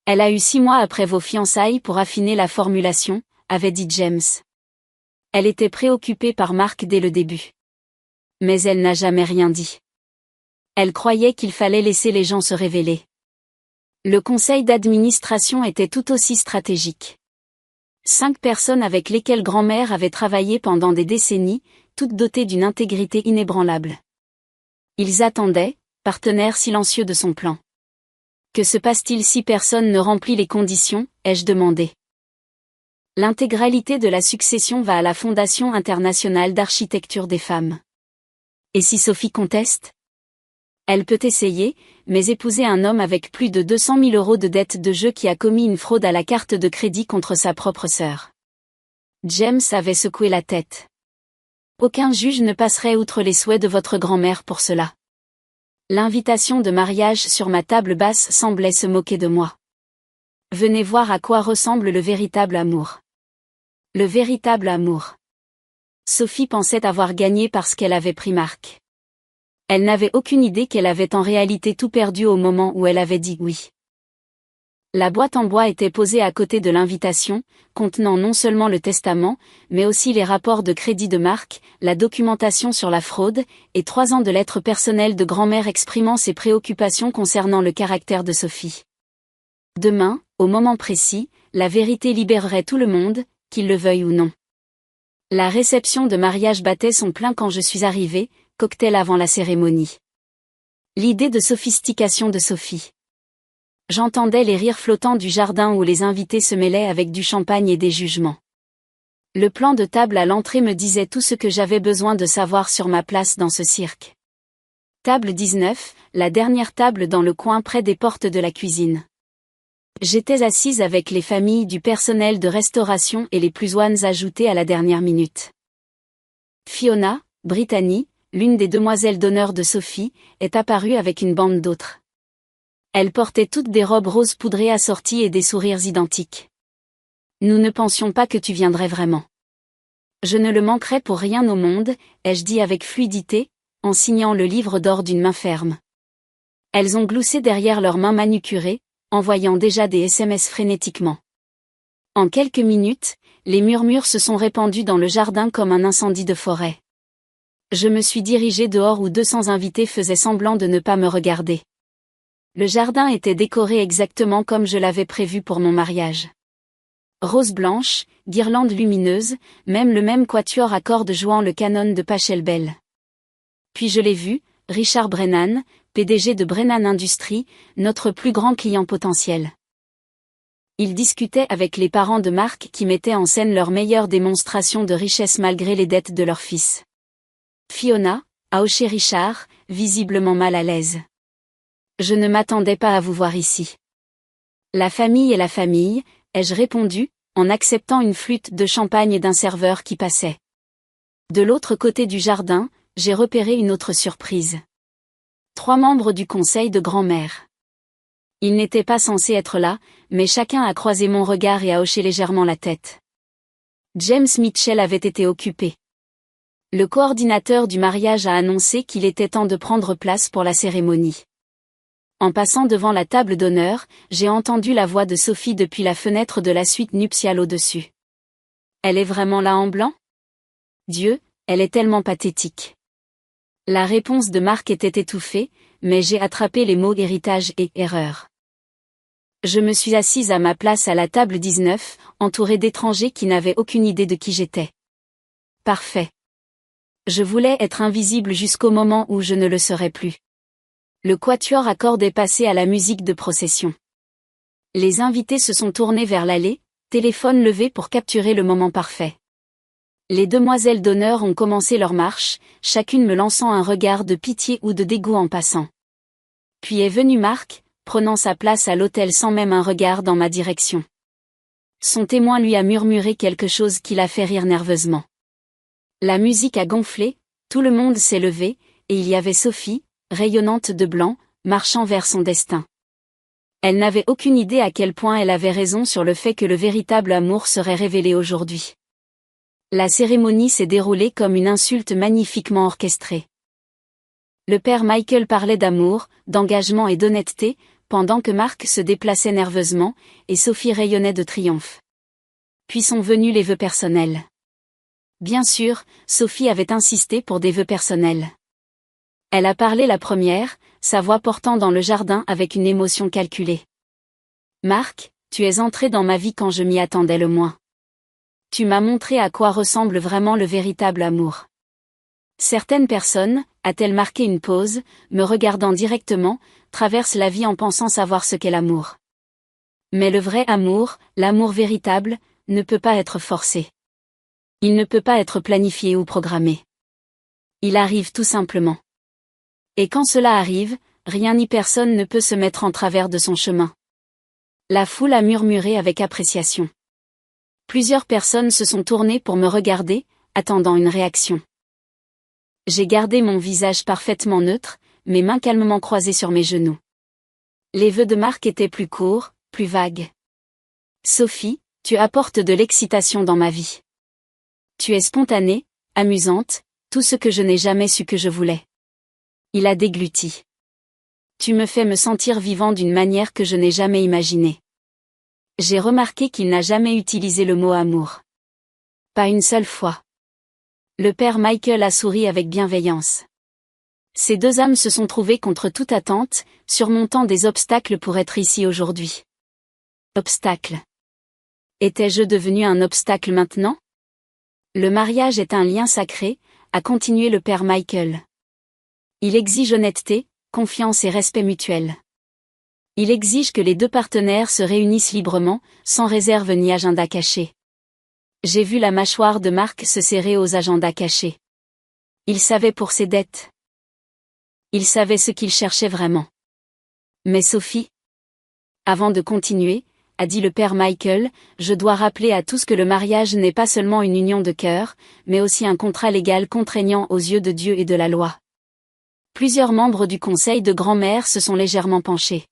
Elle a eu 6 mois après vos fiançailles pour affiner la formulation, avait dit James. Elle était préoccupée par Mark dès le début. Mais elle n'a jamais rien dit. Elle croyait qu'il fallait laisser les gens se révéler. Le conseil d'administration était tout aussi stratégique. 5 personnes avec lesquelles grand-mère avait travaillé pendant des décennies, toutes dotées d'une intégrité inébranlable. Ils attendaient, partenaires silencieux de son plan. Que se passe-t-il si personne ne remplit les conditions, ai-je demandé. L'intégralité de la succession va à la Fondation internationale d'architecture des femmes. Et si Sophie conteste? Elle peut essayer, mais épouser un homme avec plus de 200 000 € de dette de jeu qui a commis une fraude à la carte de crédit contre sa propre sœur. James avait secoué la tête. Aucun juge ne passerait outre les souhaits de votre grand-mère pour cela. L'invitation de mariage sur ma table basse semblait se moquer de moi. Venez voir à quoi ressemble le véritable amour. Le véritable amour. Sophie pensait avoir gagné parce qu'elle avait pris Mark. Elle n'avait aucune idée qu'elle avait en réalité tout perdu au moment où elle avait dit oui. La boîte en bois était posée à côté de l'invitation, contenant non seulement le testament, mais aussi les rapports de crédit de Mark, la documentation sur la fraude, et 3 ans de lettres personnelles de grand-mère exprimant ses préoccupations concernant le caractère de Sophie. Demain, au moment précis, la vérité libérerait tout le monde, qu'il le veuille ou non. La réception de mariage battait son plein quand je suis arrivée, cocktail avant la cérémonie. L'idée de sophistication de Sophie. J'entendais les rires flottants du jardin où les invités se mêlaient avec du champagne et des jugements. Le plan de table à l'entrée me disait tout ce que j'avais besoin de savoir sur ma place dans ce cirque. Table 19, la dernière table dans le coin près des portes de la cuisine. J'étais assise avec les familles du personnel de restauration et les plusoines ajoutées à la dernière minute. Fiona, Brittany, l'une des demoiselles d'honneur de Sophie, est apparue avec une bande d'autres. Elles portaient toutes des robes roses poudrées assorties et des sourires identiques. Nous ne pensions pas que tu viendrais vraiment. Je ne le manquerai pour rien au monde, ai-je dit avec fluidité, en signant le livre d'or d'une main ferme. Elles ont gloussé derrière leurs mains manucurées, envoyant déjà des SMS frénétiquement. En quelques minutes, les murmures se sont répandus dans le jardin comme un incendie de forêt. Je me suis dirigée dehors où 200 invités faisaient semblant de ne pas me regarder. Le jardin était décoré exactement comme je l'avais prévu pour mon mariage. Roses blanches, guirlandes lumineuses, même le même quatuor à cordes jouant le canon de Pachelbel. Puis je l'ai vu, Richard Brennan, PDG de Brennan Industries, notre plus grand client potentiel. Il discutait avec les parents de Mark qui mettaient en scène leur meilleure démonstration de richesse malgré les dettes de leur fils. Fiona a hoché Richard, visiblement mal à l'aise. Je ne m'attendais pas à vous voir ici. La famille est la famille, ai-je répondu, en acceptant une flûte de champagne d'un serveur qui passait. De l'autre côté du jardin, j'ai repéré une autre surprise. 3 membres du conseil de grand-mère. Ils n'étaient pas censés être là, mais chacun a croisé mon regard et a hoché légèrement la tête. James Mitchell avait été occupé. Le coordinateur du mariage a annoncé qu'il était temps de prendre place pour la cérémonie. En passant devant la table d'honneur, j'ai entendu la voix de Sophie depuis la fenêtre de la suite nuptiale au-dessus. Elle est vraiment là en blanc? Dieu, elle est tellement pathétique. La réponse de Mark était étouffée, mais j'ai attrapé les mots héritage et erreur. Je me suis assise à ma place à la table 19, entourée d'étrangers qui n'avaient aucune idée de qui j'étais. Parfait. Je voulais être invisible jusqu'au moment où je ne le serais plus. Le quatuor à cordes est passé à la musique de procession. Les invités se sont tournés vers l'allée, téléphone levé pour capturer le moment parfait. Les demoiselles d'honneur ont commencé leur marche, chacune me lançant un regard de pitié ou de dégoût en passant. Puis est venu Marc, prenant sa place à l'autel sans même un regard dans ma direction. Son témoin lui a murmuré quelque chose qui l'a fait rire nerveusement. La musique a gonflé, tout le monde s'est levé, et il y avait Sophie, rayonnante de blanc, marchant vers son destin. Elle n'avait aucune idée à quel point elle avait raison sur le fait que le véritable amour serait révélé aujourd'hui. La cérémonie s'est déroulée comme une insulte magnifiquement orchestrée. Le père Michael parlait d'amour, d'engagement et d'honnêteté, pendant que Marc se déplaçait nerveusement, et Sophie rayonnait de triomphe. Puis sont venus les vœux personnels. Bien sûr, Sophie avait insisté pour des vœux personnels. Elle a parlé la première, sa voix portant dans le jardin avec une émotion calculée. Marc, tu es entré dans ma vie quand je m'y attendais le moins. Tu m'as montré à quoi ressemble vraiment le véritable amour. Certaines personnes, a-t-elle marqué une pause, me regardant directement, traversent la vie en pensant savoir ce qu'est l'amour. Mais le vrai amour, l'amour véritable, ne peut pas être forcé. Il ne peut pas être planifié ou programmé. Il arrive tout simplement. Et quand cela arrive, rien ni personne ne peut se mettre en travers de son chemin. La foule a murmuré avec appréciation. Plusieurs personnes se sont tournées pour me regarder, attendant une réaction. J'ai gardé mon visage parfaitement neutre, mes mains calmement croisées sur mes genoux. Les vœux de Marc étaient plus courts, plus vagues. Sophie, tu apportes de l'excitation dans ma vie. Tu es spontanée, amusante, tout ce que je n'ai jamais su que je voulais. Il a dégluti. Tu me fais me sentir vivant d'une manière que je n'ai jamais imaginée. J'ai remarqué qu'il n'a jamais utilisé le mot amour. Pas une seule fois. Le père Michael a souri avec bienveillance. Ces deux âmes se sont trouvées contre toute attente, surmontant des obstacles pour être ici aujourd'hui. Obstacle. Étais-je devenu un obstacle maintenant? Le mariage est un lien sacré, a continué le père Michael. Il exige honnêteté, confiance et respect mutuel. Il exige que les deux partenaires se réunissent librement, sans réserve ni agenda caché. J'ai vu la mâchoire de Marc se serrer aux agendas cachés. Il savait pour ses dettes. Il savait ce qu'il cherchait vraiment. Mais Sophie? Avant de continuer, a dit le père Michael, je dois rappeler à tous que le mariage n'est pas seulement une union de cœur, mais aussi un contrat légal contraignant aux yeux de Dieu et de la loi. Plusieurs membres du conseil de grand-mère se sont légèrement penchés.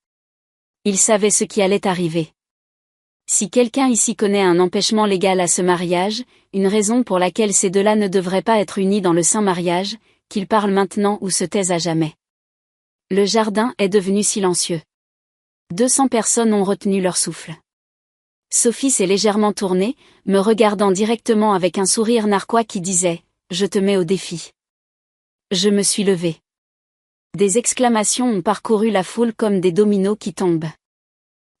Ils savaient ce qui allait arriver. Si quelqu'un ici connaît un empêchement légal à ce mariage, une raison pour laquelle ces deux-là ne devraient pas être unis dans le saint mariage, qu'ils parlent maintenant ou se taisent à jamais. Le jardin est devenu silencieux. 200 personnes ont retenu leur souffle. Sophie s'est légèrement tournée, me regardant directement avec un sourire narquois qui disait « Je te mets au défi ». Je me suis levée. Des exclamations ont parcouru la foule comme des dominos qui tombent.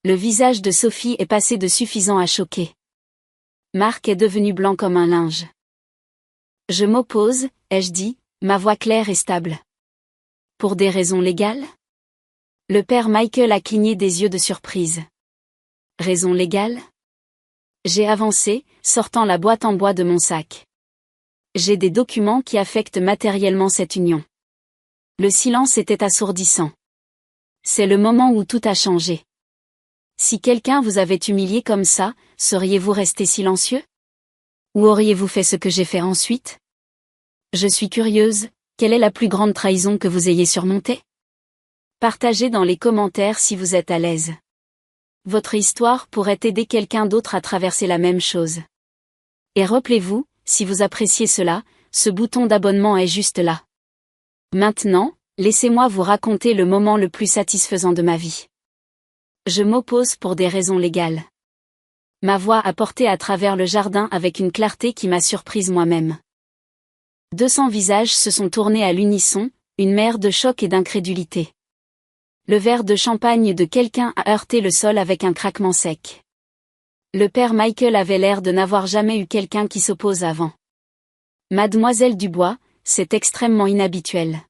Le visage de Sophie est passé de suffisant à choquer. Marc est devenu blanc comme un linge. Je m'oppose, ai-je dit, ma voix claire et stable. Pour des raisons légales? Le père Michael a cligné des yeux de surprise. Raison légale? J'ai avancé, sortant la boîte en bois de mon sac. J'ai des documents qui affectent matériellement cette union. Le silence était assourdissant. C'est le moment où tout a changé. Si quelqu'un vous avait humilié comme ça, seriez-vous resté silencieux? Ou auriez-vous fait ce que j'ai fait ensuite? Je suis curieuse, quelle est la plus grande trahison que vous ayez surmontée? Partagez dans les commentaires si vous êtes à l'aise. Votre histoire pourrait aider quelqu'un d'autre à traverser la même chose. Et rappelez-vous, si vous appréciez cela, ce bouton d'abonnement est juste là. Maintenant, laissez-moi vous raconter le moment le plus satisfaisant de ma vie. Je m'oppose pour des raisons légales. Ma voix a porté à travers le jardin avec une clarté qui m'a surprise moi-même. 200 visages se sont tournés à l'unisson, une mer de choc et d'incrédulité. Le verre de champagne de quelqu'un a heurté le sol avec un craquement sec. Le père Michael avait l'air de n'avoir jamais eu quelqu'un qui s'oppose avant. Mademoiselle Dubois, c'est extrêmement inhabituel.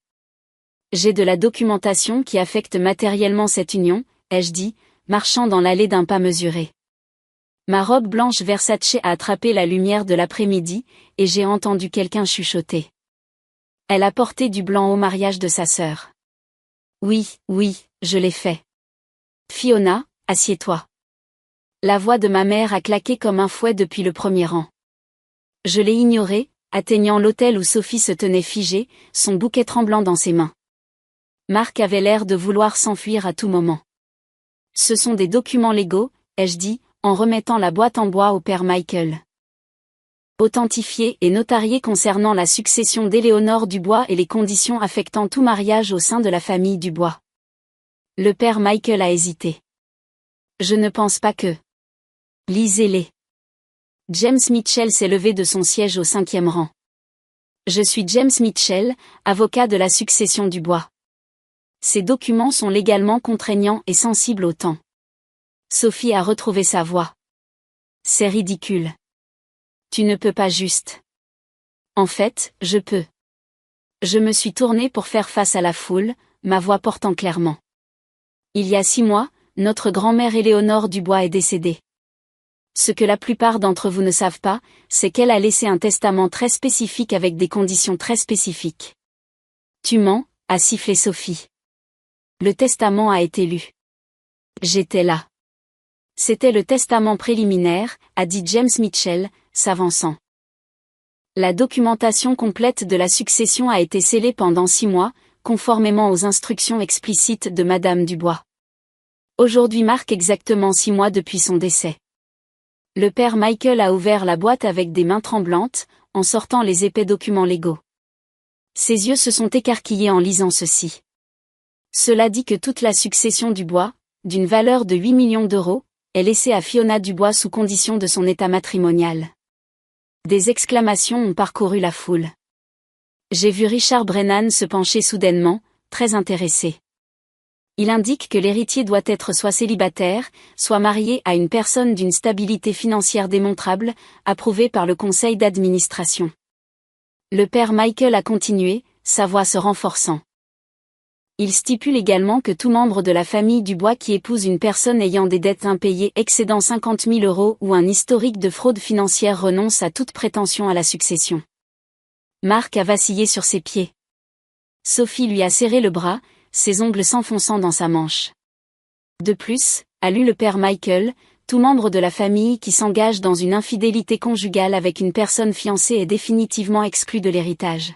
J'ai de la documentation qui affecte matériellement cette union, ai-je dit, marchant dans l'allée d'un pas mesuré. Ma robe blanche Versace a attrapé la lumière de l'après-midi, et j'ai entendu quelqu'un chuchoter. Elle a porté du blanc au mariage de sa sœur. Oui, je l'ai fait. Fiona, assieds-toi. La voix de ma mère a claqué comme un fouet depuis le premier rang. Je l'ai ignorée, atteignant l'hôtel où Sophie se tenait figée, son bouquet tremblant dans ses mains. Marc avait l'air de vouloir s'enfuir à tout moment. Ce sont des documents légaux, ai-je dit, en remettant la boîte en bois au père Michael. Authentifiés et notariés concernant la succession d'Éléonore Dubois et les conditions affectant tout mariage au sein de la famille Dubois. Le père Michael a hésité. Je ne pense pas que... Lisez-les. James Mitchell s'est levé de son siège au 5e rang. Je suis James Mitchell, avocat de la succession Dubois. Ces documents sont légalement contraignants et sensibles au temps. Sophie a retrouvé sa voix. C'est ridicule. Tu ne peux pas juste. En fait, je peux. Je me suis tournée pour faire face à la foule, ma voix portant clairement. Il y a 6 mois, notre grand-mère Éléonore Dubois est décédée. Ce que la plupart d'entre vous ne savent pas, c'est qu'elle a laissé un testament très spécifique avec des conditions très spécifiques. Tu mens, a sifflé Sophie. Le testament a été lu. J'étais là. C'était le testament préliminaire, a dit James Mitchell, s'avançant. La documentation complète de la succession a été scellée pendant 6 mois, conformément aux instructions explicites de Madame Dubois. Aujourd'hui marque exactement 6 mois depuis son décès. Le père Michael a ouvert la boîte avec des mains tremblantes, en sortant les épais documents légaux. Ses yeux se sont écarquillés en lisant ceci. Cela dit que toute la succession Dubois, d'une valeur de 8 millions d'euros, est laissée à Fiona Dubois sous condition de son état matrimonial. Des exclamations ont parcouru la foule. J'ai vu Richard Brennan se pencher soudainement, très intéressé. Il indique que l'héritier doit être soit célibataire, soit marié à une personne d'une stabilité financière démontrable, approuvée par le conseil d'administration. Le père Michael a continué, sa voix se renforçant. Il stipule également que tout membre de la famille Dubois qui épouse une personne ayant des dettes impayées excédant 50 000 € ou un historique de fraude financière renonce à toute prétention à la succession. Marc a vacillé sur ses pieds. Sophie lui a serré le bras, ses ongles s'enfonçant dans sa manche. De plus, a lu le père Michael, tout membre de la famille qui s'engage dans une infidélité conjugale avec une personne fiancée est définitivement exclu de l'héritage.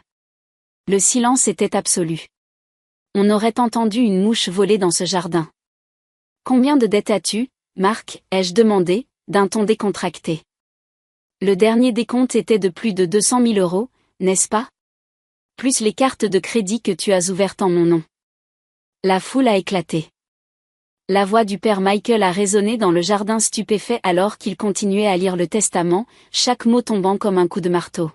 Le silence était absolu. On aurait entendu une mouche voler dans ce jardin. Combien de dettes as-tu, Marc, ai-je demandé, d'un ton décontracté. Le dernier décompte était de plus de 200 000 €, n'est-ce pas? Plus les cartes de crédit que tu as ouvertes en mon nom. La foule a éclaté. La voix du père Michael a résonné dans le jardin stupéfait alors qu'il continuait à lire le testament, chaque mot tombant comme un coup de marteau.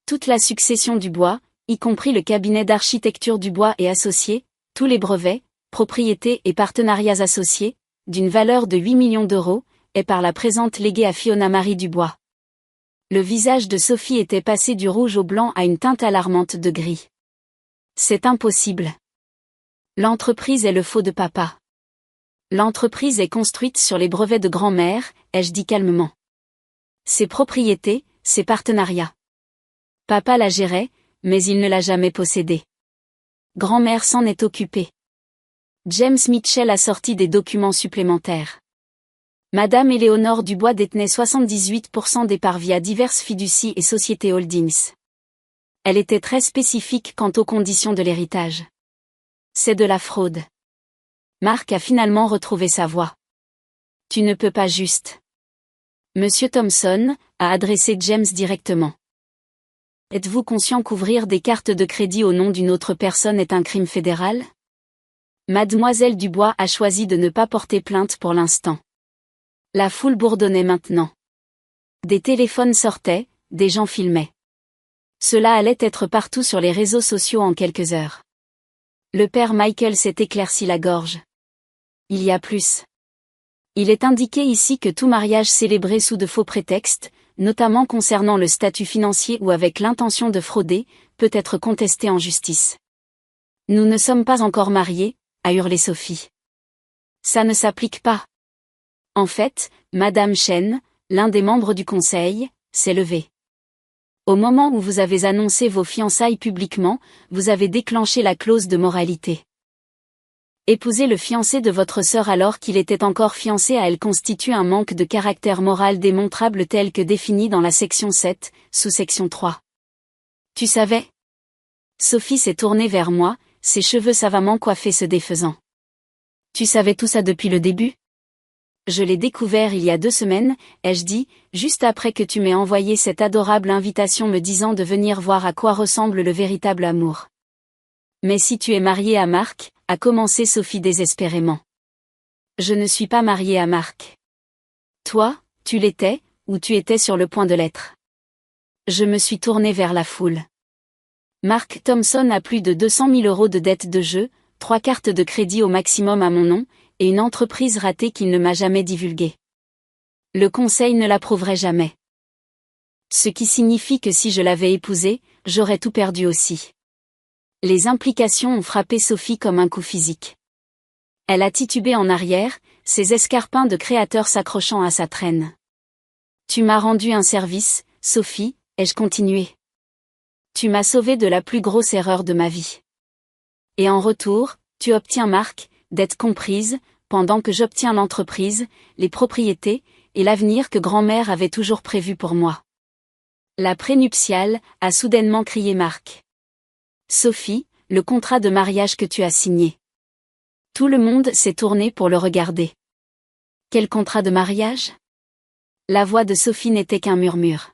Toute la succession Dubois, y compris le cabinet d'architecture Dubois et associés, tous les brevets, propriétés et partenariats associés, d'une valeur de 8 millions d'euros, est par la présente léguée à Fiona Marie Dubois. Le visage de Sophie était passé du rouge au blanc à une teinte alarmante de gris. C'est impossible. L'entreprise est le faux de papa. L'entreprise est construite sur les brevets de grand-mère, ai-je dit calmement. Ses propriétés, ses partenariats. Papa la gérait, mais il ne l'a jamais possédée. Grand-mère s'en est occupée. James Mitchell a sorti des documents supplémentaires. Madame Éléonore Dubois détenait 78% des parts via diverses fiducies et sociétés holdings. Elle était très spécifique quant aux conditions de l'héritage. C'est de la fraude. Marc a finalement retrouvé sa voix. Tu ne peux pas juste. Monsieur Thompson, a adressé James directement. Êtes-vous conscient qu'ouvrir des cartes de crédit au nom d'une autre personne est un crime fédéral? Mademoiselle Dubois a choisi de ne pas porter plainte pour l'instant. La foule bourdonnait maintenant. Des téléphones sortaient, des gens filmaient. Cela allait être partout sur les réseaux sociaux en quelques heures. Le père Michael s'est éclairci la gorge. Il y a plus. Il est indiqué ici que tout mariage célébré sous de faux prétextes, notamment concernant le statut financier ou avec l'intention de frauder, peut être contesté en justice. Nous ne sommes pas encore mariés, a hurlé Sophie. Ça ne s'applique pas. En fait, Madame Chen, l'un des membres du conseil, s'est levé. Au moment où vous avez annoncé vos fiançailles publiquement, vous avez déclenché la clause de moralité. Épouser le fiancé de votre sœur alors qu'il était encore fiancé à elle constitue un manque de caractère moral démontrable tel que défini dans la section 7, sous-section 3. Tu savais? Sophie s'est tournée vers moi, ses cheveux savamment coiffés se défaisant. Tu savais tout ça depuis le début? Je l'ai découvert il y a 2 semaines, ai-je dit, juste après que tu m'aies envoyé cette adorable invitation me disant de venir voir à quoi ressemble le véritable amour. Mais si tu es mariée à Marc, a commencé Sophie désespérément. Je ne suis pas mariée à Marc. Toi, tu l'étais, ou tu étais sur le point de l'être. Je me suis tournée vers la foule. Mark Thompson a plus de 200 000 € de dettes de jeu, 3 cartes de crédit au maximum à mon nom, et une entreprise ratée qu'il ne m'a jamais divulguée. Le conseil ne l'approuverait jamais. Ce qui signifie que si je l'avais épousé, j'aurais tout perdu aussi. Les implications ont frappé Sophie comme un coup physique. Elle a titubé en arrière, ses escarpins de créateur s'accrochant à sa traîne. Tu m'as rendu un service, Sophie, ai-je continué. Tu m'as sauvée de la plus grosse erreur de ma vie. Et en retour, tu obtiens Marc, dette comprise, pendant que j'obtiens l'entreprise, les propriétés, et l'avenir que grand-mère avait toujours prévu pour moi. La prénuptiale, a soudainement crié Marc. Sophie, le contrat de mariage que tu as signé. Tout le monde s'est tourné pour le regarder. Quel contrat de mariage? La voix de Sophie n'était qu'un murmure.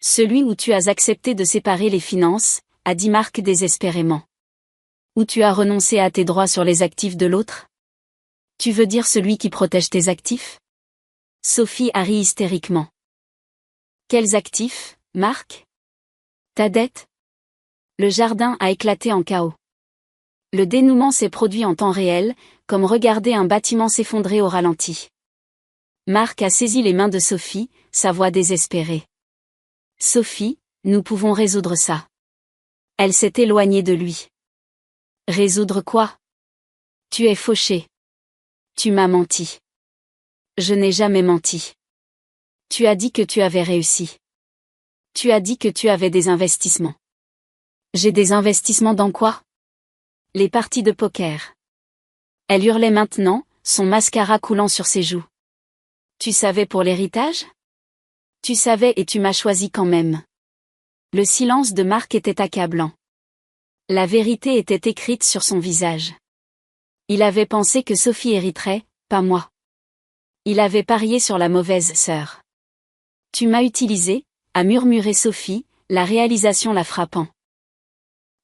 Celui où tu as accepté de séparer les finances, a dit Marc désespérément. Où tu as renoncé à tes droits sur les actifs de l'autre? Tu veux dire celui qui protège tes actifs? Sophie a ri hystériquement. Quels actifs, Marc? Ta dette? Le jardin a éclaté en chaos. Le dénouement s'est produit en temps réel, comme regarder un bâtiment s'effondrer au ralenti. Marc a saisi les mains de Sophie, sa voix désespérée. Sophie, nous pouvons résoudre ça. Elle s'est éloignée de lui. Résoudre quoi? Tu es fauché. Tu m'as menti. Je n'ai jamais menti. Tu as dit que tu avais réussi. Tu as dit que tu avais des investissements. J'ai des investissements dans quoi? Les parties de poker. Elle hurlait maintenant, son mascara coulant sur ses joues. Tu savais pour l'héritage? Tu savais et tu m'as choisi quand même. Le silence de Marc était accablant. La vérité était écrite sur son visage. Il avait pensé que Sophie hériterait, pas moi. Il avait parié sur la mauvaise sœur. Tu m'as utilisé, a murmuré Sophie, la réalisation la frappant.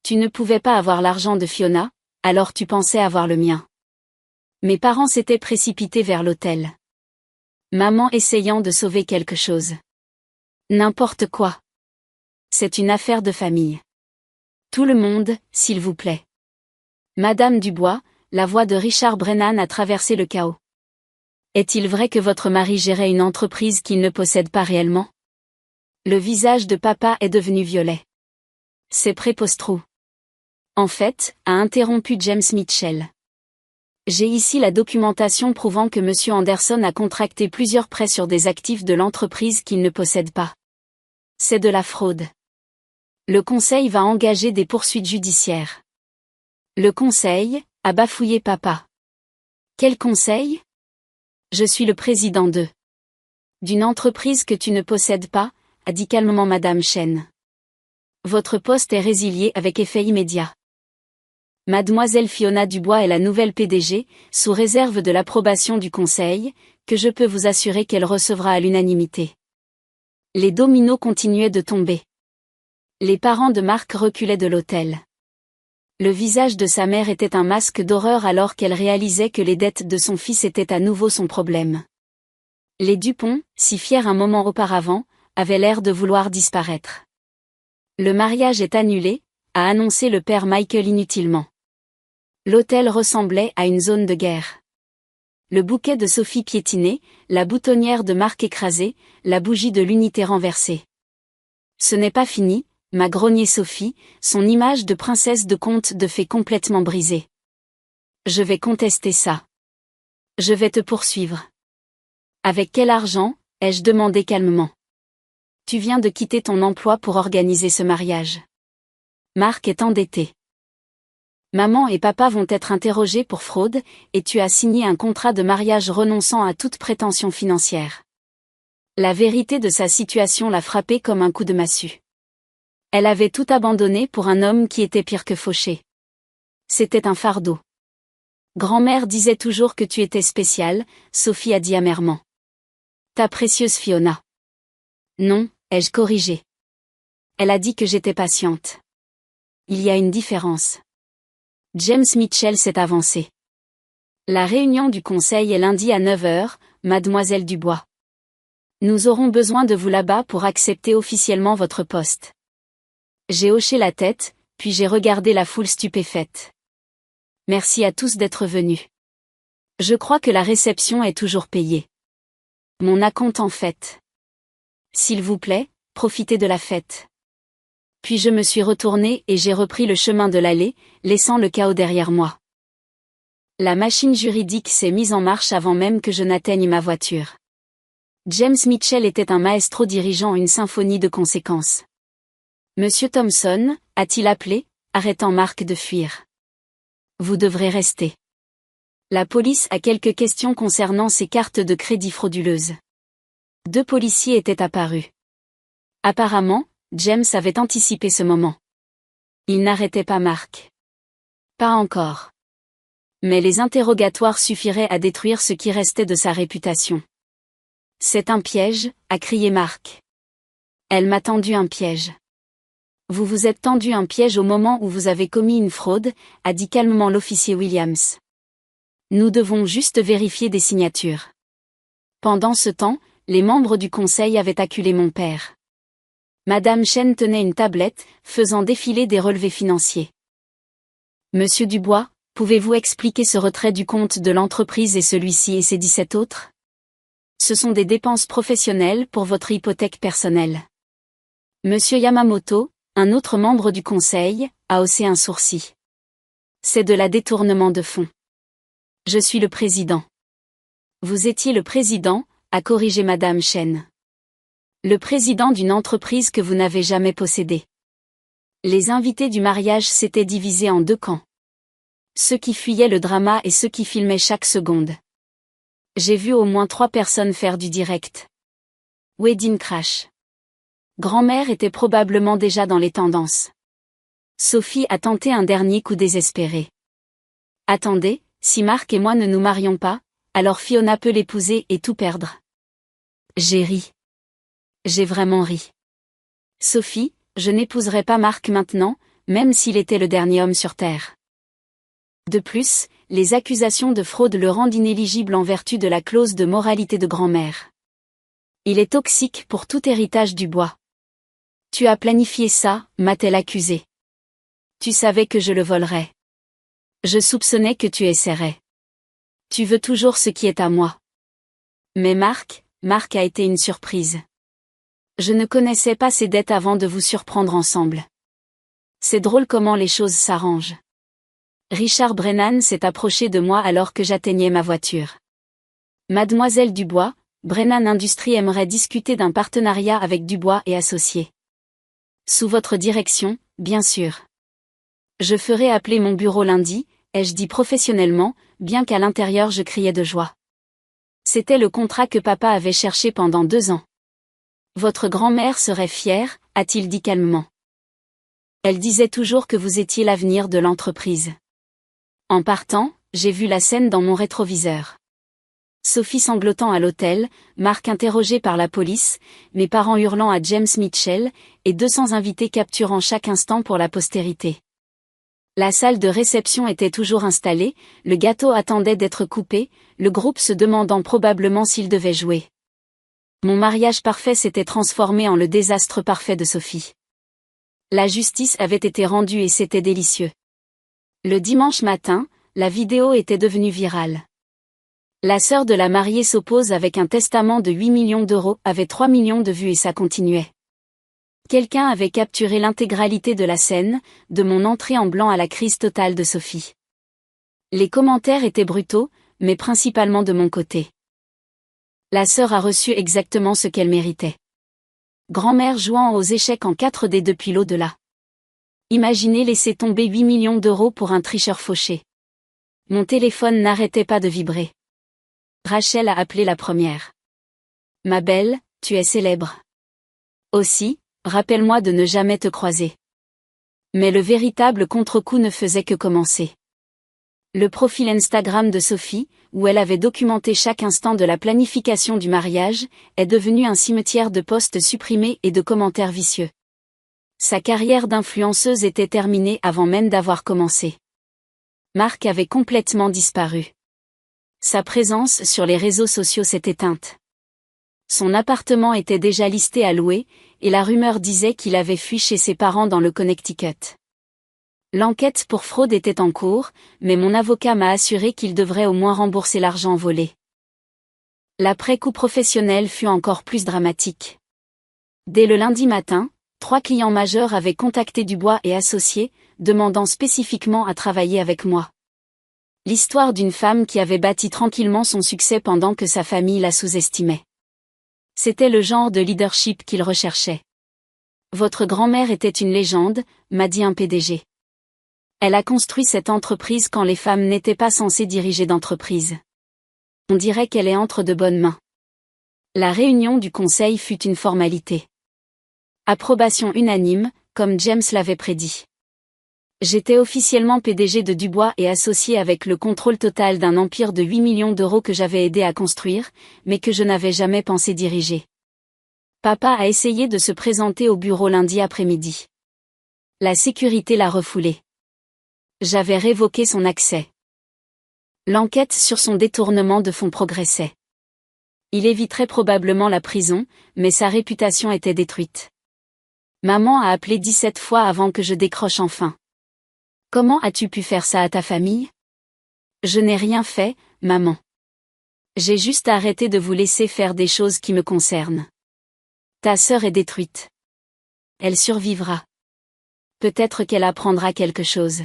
Tu ne pouvais pas avoir l'argent de Fiona, alors tu pensais avoir le mien. Mes parents s'étaient précipités vers l'hôtel. Maman essayant de sauver quelque chose. N'importe quoi. C'est une affaire de famille. Tout le monde, s'il vous plaît. Madame Dubois, la voix de Richard Brennan a traversé le chaos. Est-il vrai que votre mari gérait une entreprise qu'il ne possède pas réellement? Le visage de papa est devenu violet. C'est prépostreux. En fait, a interrompu James Mitchell. J'ai ici la documentation prouvant que Monsieur Anderson a contracté plusieurs prêts sur des actifs de l'entreprise qu'il ne possède pas. C'est de la fraude. Le conseil va engager des poursuites judiciaires. Le conseil, a bafouillé papa. Quel conseil? Je suis le président d'une entreprise que tu ne possèdes pas, a dit calmement Madame Chen. Votre poste est résilié avec effet immédiat. Mademoiselle Fiona Dubois est la nouvelle PDG, sous réserve de l'approbation du conseil, que je peux vous assurer qu'elle recevra à l'unanimité. Les dominos continuaient de tomber. Les parents de Marc reculaient de l'hôtel. Le visage de sa mère était un masque d'horreur alors qu'elle réalisait que les dettes de son fils étaient à nouveau son problème. Les Dupont, si fiers un moment auparavant, avaient l'air de vouloir disparaître. Le mariage est annulé, a annoncé le père Michael inutilement. L'hôtel ressemblait à une zone de guerre. Le bouquet de Sophie piétiné, la boutonnière de Marc écrasée, la bougie de l'unité renversée. Ce n'est pas fini, m'a grogné Sophie, son image de princesse de conte de fées complètement brisée. Je vais contester ça. Je vais te poursuivre. Avec quel argent, ai-je demandé calmement. Tu viens de quitter ton emploi pour organiser ce mariage. Marc est endetté. Maman et papa vont être interrogés pour fraude, et tu as signé un contrat de mariage renonçant à toute prétention financière. La vérité de sa situation l'a frappée comme un coup de massue. Elle avait tout abandonné pour un homme qui était pire que fauché. C'était un fardeau. Grand-mère disait toujours que tu étais spéciale, Sophie a dit amèrement. Ta précieuse Fiona. Non, ai-je corrigé. Elle a dit que j'étais patiente. Il y a une différence. James Mitchell s'est avancé. La réunion du conseil est lundi à 9h, mademoiselle Dubois. Nous aurons besoin de vous là-bas pour accepter officiellement votre poste. J'ai hoché la tête, puis j'ai regardé la foule stupéfaite. Merci à tous d'être venus. Je crois que la réception est toujours payée. Mon acompte en fête. S'il vous plaît, profitez de la fête. Puis je me suis retournée et j'ai repris le chemin de l'allée, laissant le chaos derrière moi. La machine juridique s'est mise en marche avant même que je n'atteigne ma voiture. James Mitchell était un maestro dirigeant une symphonie de conséquences. Monsieur Thompson, a-t-il appelé, arrêtant Marc de fuir. Vous devrez rester. La police a quelques questions concernant ces cartes de crédit frauduleuses. 2 policiers étaient apparus. Apparemment, James avait anticipé ce moment. Il n'arrêtait pas Marc. Pas encore. Mais les interrogatoires suffiraient à détruire ce qui restait de sa réputation. C'est un piège, a crié Marc. Elle m'a tendu un piège. Vous vous êtes tendu un piège au moment où vous avez commis une fraude, a dit calmement l'officier Williams. Nous devons juste vérifier des signatures. Pendant ce temps, les membres du conseil avaient acculé mon père. Madame Chen tenait une tablette, faisant défiler des relevés financiers. Monsieur Dubois, pouvez-vous expliquer ce retrait du compte de l'entreprise et celui-ci et ses 17 autres? Ce sont des dépenses professionnelles pour votre hypothèque personnelle. Monsieur Yamamoto, un autre membre du conseil, a haussé un sourcil. C'est de la détournement de fonds. Je suis le président. Vous étiez le président, a corrigé Madame Chen. Le président d'une entreprise que vous n'avez jamais possédée. Les invités du mariage s'étaient divisés en 2 camps. Ceux qui fuyaient le drama et ceux qui filmaient chaque seconde. J'ai vu au moins 3 personnes faire du direct. Wedding crash. Grand-mère était probablement déjà dans les tendances. Sophie a tenté un dernier coup désespéré. Attendez, si Marc et moi ne nous marions pas, alors Fiona peut l'épouser et tout perdre. J'ai ri. J'ai vraiment ri. Sophie, je n'épouserai pas Marc maintenant, même s'il était le dernier homme sur Terre. De plus, les accusations de fraude le rendent inéligible en vertu de la clause de moralité de grand-mère. Il est toxique pour tout héritage du bois. Tu as planifié ça, m'a-t-elle accusé. Tu savais que je le volerais. Je soupçonnais que tu essaierais. Tu veux toujours ce qui est à moi. Mais Marc a été une surprise. Je ne connaissais pas ses dettes avant de vous surprendre ensemble. C'est drôle comment les choses s'arrangent. Richard Brennan s'est approché de moi alors que j'atteignais ma voiture. Mademoiselle Dubois, Brennan Industries aimerait discuter d'un partenariat avec Dubois et Associés. Sous votre direction, bien sûr. Je ferai appeler mon bureau lundi, ai-je dit professionnellement, bien qu'à l'intérieur je criais de joie. C'était le contrat que papa avait cherché pendant 2 ans. Votre grand-mère serait fière, a-t-il dit calmement. Elle disait toujours que vous étiez l'avenir de l'entreprise. En partant, j'ai vu la scène dans mon rétroviseur. Sophie sanglotant à l'hôtel, Marc interrogé par la police, mes parents hurlant à James Mitchell, et 200 invités capturant chaque instant pour la postérité. La salle de réception était toujours installée, le gâteau attendait d'être coupé, le groupe se demandant probablement s'il devait jouer. Mon mariage parfait s'était transformé en le désastre parfait de Sophie. La justice avait été rendue et c'était délicieux. Le dimanche matin, la vidéo était devenue virale. La sœur de la mariée s'oppose avec un testament de 8 millions d'euros, avait 3 millions de vues et ça continuait. Quelqu'un avait capturé l'intégralité de la scène, de mon entrée en blanc à la crise totale de Sophie. Les commentaires étaient brutaux, mais principalement de mon côté. La sœur a reçu exactement ce qu'elle méritait. Grand-mère jouant aux échecs en 4D depuis l'au-delà. Imaginez laisser tomber 8 millions d'euros pour un tricheur fauché. Mon téléphone n'arrêtait pas de vibrer. Rachel a appelé la première. Ma belle, tu es célèbre. Aussi, rappelle-moi de ne jamais te croiser. Mais le véritable contre-coup ne faisait que commencer. Le profil Instagram de Sophie, où elle avait documenté chaque instant de la planification du mariage, est devenu un cimetière de posts supprimés et de commentaires vicieux. Sa carrière d'influenceuse était terminée avant même d'avoir commencé. Marc avait complètement disparu. Sa présence sur les réseaux sociaux s'est éteinte. Son appartement était déjà listé à louer, et la rumeur disait qu'il avait fui chez ses parents dans le Connecticut. L'enquête pour fraude était en cours, mais mon avocat m'a assuré qu'il devrait au moins rembourser l'argent volé. L'après-coup professionnel fut encore plus dramatique. Dès le lundi matin, 3 clients majeurs avaient contacté Dubois et Associés, demandant spécifiquement à travailler avec moi. L'histoire d'une femme qui avait bâti tranquillement son succès pendant que sa famille la sous-estimait. C'était le genre de leadership qu'il recherchait. Votre grand-mère était une légende, m'a dit un PDG. Elle a construit cette entreprise quand les femmes n'étaient pas censées diriger d'entreprise. On dirait qu'elle est entre de bonnes mains. La réunion du conseil fut une formalité. Approbation unanime, comme James l'avait prédit. J'étais officiellement PDG de Dubois et associé avec le contrôle total d'un empire de 8 millions d'euros que j'avais aidé à construire, mais que je n'avais jamais pensé diriger. Papa a essayé de se présenter au bureau lundi après-midi. La sécurité l'a refoulé. J'avais révoqué son accès. L'enquête sur son détournement de fonds progressait. Il éviterait probablement la prison, mais sa réputation était détruite. Maman a appelé 17 fois avant que je décroche enfin. Comment as-tu pu faire ça à ta famille? Je n'ai rien fait, maman. J'ai juste arrêté de vous laisser faire des choses qui me concernent. Ta sœur est détruite. Elle survivra. Peut-être qu'elle apprendra quelque chose.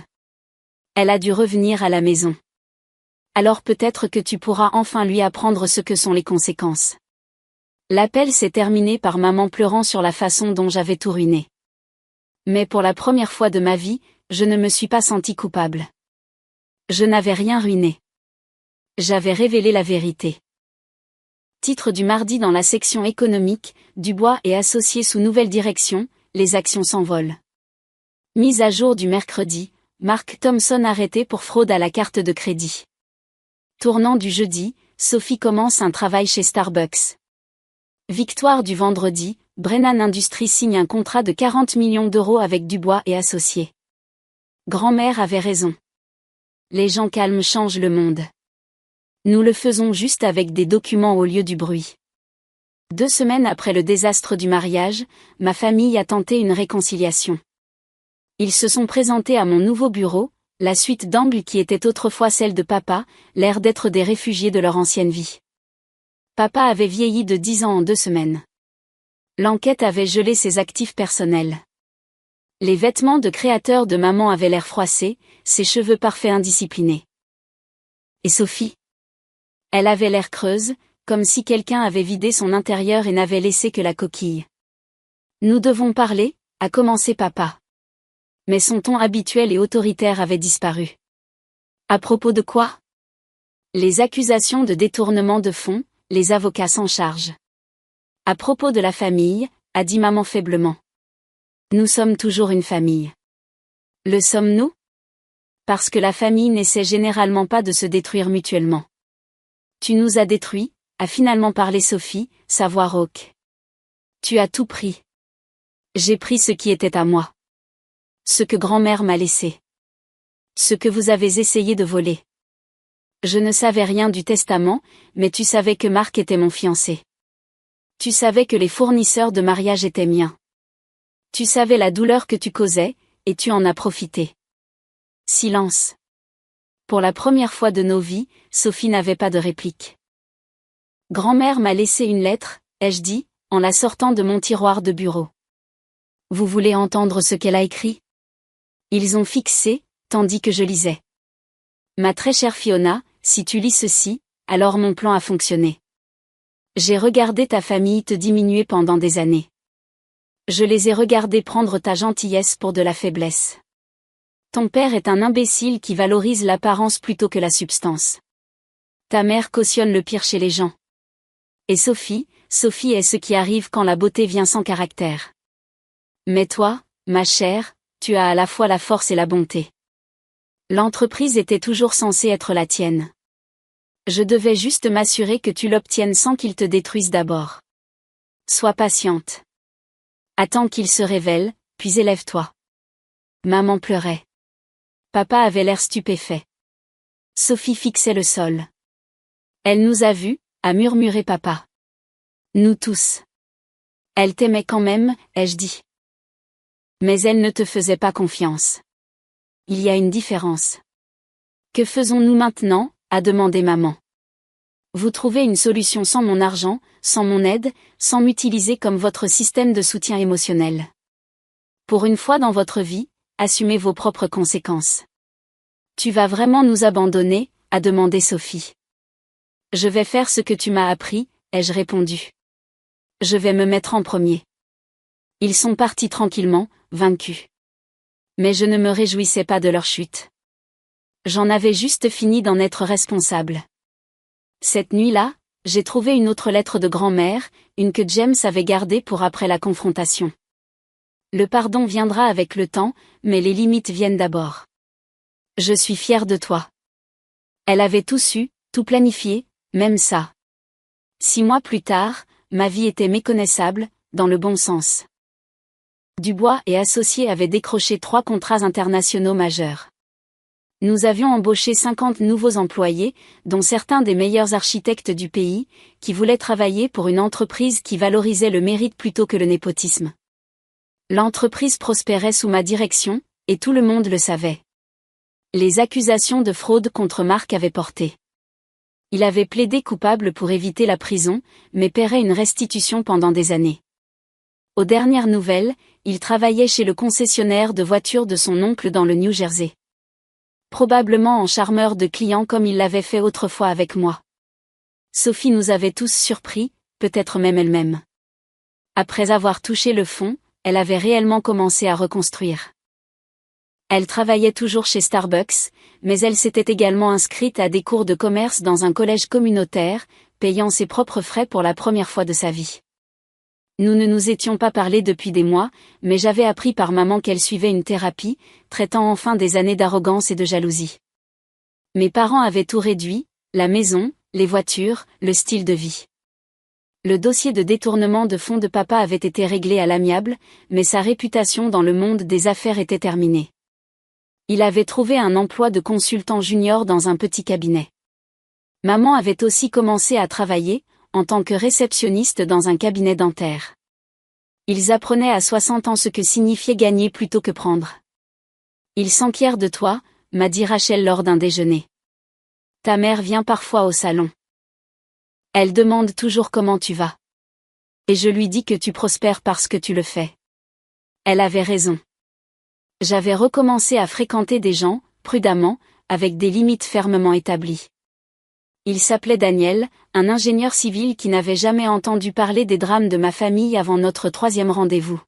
Elle a dû revenir à la maison. Alors peut-être que tu pourras enfin lui apprendre ce que sont les conséquences. L'appel s'est terminé par maman pleurant sur la façon dont j'avais tout ruiné. Mais pour la première fois de ma vie, je ne me suis pas sentie coupable. Je n'avais rien ruiné. J'avais révélé la vérité. Titre du mardi dans la section économique, Dubois et associés sous nouvelle direction, les actions s'envolent. Mise à jour du mercredi, Mark Thompson arrêté pour fraude à la carte de crédit. Tournant du jeudi, Sophie commence un travail chez Starbucks. Victoire du vendredi, Brennan Industries signe un contrat de 40 millions d'euros avec Dubois et associés. Grand-mère avait raison. Les gens calmes changent le monde. Nous le faisons juste avec des documents au lieu du bruit. 2 semaines après le désastre du mariage, ma famille a tenté une réconciliation. Ils se sont présentés à mon nouveau bureau, la suite d'angle qui était autrefois celle de papa, l'air d'être des réfugiés de leur ancienne vie. Papa avait vieilli de 10 ans en 2 semaines. L'enquête avait gelé ses actifs personnels. Les vêtements de créateur de maman avaient l'air froissés, ses cheveux parfaits indisciplinés. Et Sophie? Elle avait l'air creuse, comme si quelqu'un avait vidé son intérieur et n'avait laissé que la coquille. Nous devons parler, a commencé papa. Mais son ton habituel et autoritaire avait disparu. À propos de quoi? Les accusations de détournement de fonds, les avocats s'en chargent. À propos de la famille, a dit maman faiblement. Nous sommes toujours une famille. Le sommes-nous? Parce que la famille n'essaie généralement pas de se détruire mutuellement. Tu nous as détruits, a finalement parlé Sophie, sa voix rauque. Tu as tout pris. J'ai pris ce qui était à moi. Ce que grand-mère m'a laissé. Ce que vous avez essayé de voler. Je ne savais rien du testament, mais tu savais que Marc était mon fiancé. Tu savais que les fournisseurs de mariage étaient miens. Tu savais la douleur que tu causais, et tu en as profité. Silence. Pour la première fois de nos vies, Sophie n'avait pas de réplique. Grand-mère m'a laissé une lettre, ai-je dit, en la sortant de mon tiroir de bureau. Vous voulez entendre ce qu'elle a écrit? Ils ont fixé, tandis que je lisais. Ma très chère Fiona, si tu lis ceci, alors mon plan a fonctionné. J'ai regardé ta famille te diminuer pendant des années. Je les ai regardés prendre ta gentillesse pour de la faiblesse. Ton père est un imbécile qui valorise l'apparence plutôt que la substance. Ta mère cautionne le pire chez les gens. Et Sophie est ce qui arrive quand la beauté vient sans caractère. Mais toi, ma chère, tu as à la fois la force et la bonté. L'entreprise était toujours censée être la tienne. Je devais juste m'assurer que tu l'obtiennes sans qu'il te détruise d'abord. Sois patiente. Attends qu'il se révèle, puis élève-toi. Maman pleurait. Papa avait l'air stupéfait. Sophie fixait le sol. Elle nous a vus, a murmuré papa. Nous tous. Elle t'aimait quand même, ai-je dit. Mais elle ne te faisait pas confiance. Il y a une différence. Que faisons-nous maintenant, a demandé maman. Vous trouvez une solution sans mon argent, sans mon aide, sans m'utiliser comme votre système de soutien émotionnel. Pour une fois dans votre vie, assumez vos propres conséquences. Tu vas vraiment nous abandonner, a demandé Sophie. Je vais faire ce que tu m'as appris, ai-je répondu. Je vais me mettre en premier. Ils sont partis tranquillement, vaincus. Mais je ne me réjouissais pas de leur chute. J'en avais juste fini d'en être responsable. Cette nuit-là, j'ai trouvé une autre lettre de grand-mère, une que James avait gardée pour après la confrontation. Le pardon viendra avec le temps, mais les limites viennent d'abord. Je suis fière de toi. Elle avait tout su, tout planifié, même ça. 6 mois plus tard, ma vie était méconnaissable, dans le bon sens. Dubois et Associés avaient décroché 3 contrats internationaux majeurs. Nous avions embauché 50 nouveaux employés, dont certains des meilleurs architectes du pays, qui voulaient travailler pour une entreprise qui valorisait le mérite plutôt que le népotisme. L'entreprise prospérait sous ma direction, et tout le monde le savait. Les accusations de fraude contre Marc avaient porté. Il avait plaidé coupable pour éviter la prison, mais paierait une restitution pendant des années. Aux dernières nouvelles, il travaillait chez le concessionnaire de voitures de son oncle dans le New Jersey. Probablement en charmeur de clients comme il l'avait fait autrefois avec moi. Sophie nous avait tous surpris, peut-être même elle-même. Après avoir touché le fond, elle avait réellement commencé à reconstruire. Elle travaillait toujours chez Starbucks, mais elle s'était également inscrite à des cours de commerce dans un collège communautaire, payant ses propres frais pour la première fois de sa vie. Nous ne nous étions pas parlé depuis des mois, mais j'avais appris par maman qu'elle suivait une thérapie, traitant enfin des années d'arrogance et de jalousie. Mes parents avaient tout réduit, la maison, les voitures, le style de vie. Le dossier de détournement de fonds de papa avait été réglé à l'amiable, mais sa réputation dans le monde des affaires était terminée. Il avait trouvé un emploi de consultant junior dans un petit cabinet. Maman avait aussi commencé à travailler, en tant que réceptionniste dans un cabinet dentaire. Ils apprenaient à 60 ans ce que signifiait gagner plutôt que prendre. Ils s'enquièrent de toi, m'a dit Rachel lors d'un déjeuner. Ta mère vient parfois au salon. Elle demande toujours comment tu vas. Et je lui dis que tu prospères parce que tu le fais. Elle avait raison. J'avais recommencé à fréquenter des gens, prudemment, avec des limites fermement établies. Il s'appelait Daniel, un ingénieur civil qui n'avait jamais entendu parler des drames de ma famille avant notre 3e rendez-vous.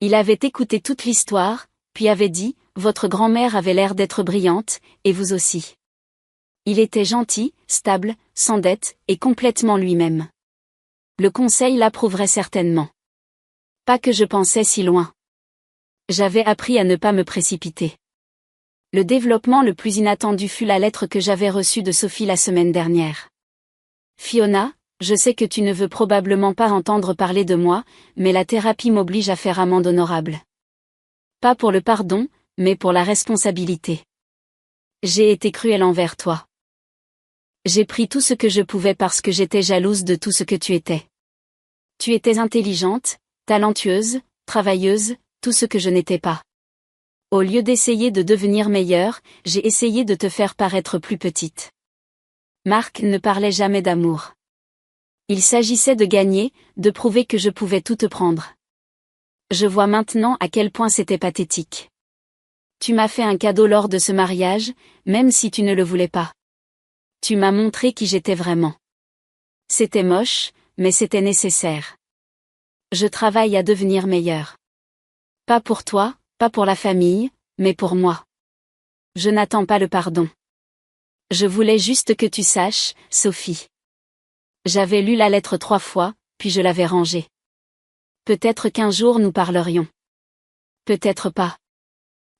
Il avait écouté toute l'histoire, puis avait dit, votre grand-mère avait l'air d'être brillante, et vous aussi. Il était gentil, stable, sans dette, et complètement lui-même. Le conseil l'approuverait certainement. Pas que je pensais si loin. J'avais appris à ne pas me précipiter. Le développement le plus inattendu fut la lettre que j'avais reçue de Sophie la semaine dernière. Fiona, je sais que tu ne veux probablement pas entendre parler de moi, mais la thérapie m'oblige à faire amende honorable. Pas pour le pardon, mais pour la responsabilité. J'ai été cruelle envers toi. J'ai pris tout ce que je pouvais parce que j'étais jalouse de tout ce que tu étais. Tu étais intelligente, talentueuse, travailleuse, tout ce que je n'étais pas. Au lieu d'essayer de devenir meilleure, j'ai essayé de te faire paraître plus petite. Marc ne parlait jamais d'amour. Il s'agissait de gagner, de prouver que je pouvais tout te prendre. Je vois maintenant à quel point c'était pathétique. Tu m'as fait un cadeau lors de ce mariage, même si tu ne le voulais pas. Tu m'as montré qui j'étais vraiment. C'était moche, mais c'était nécessaire. Je travaille à devenir meilleure. Pas pour toi, pas pour la famille, mais pour moi. Je n'attends pas le pardon. Je voulais juste que tu saches, Sophie. J'avais lu la lettre 3 fois, puis je l'avais rangée. Peut-être qu'un jour nous parlerions. Peut-être pas.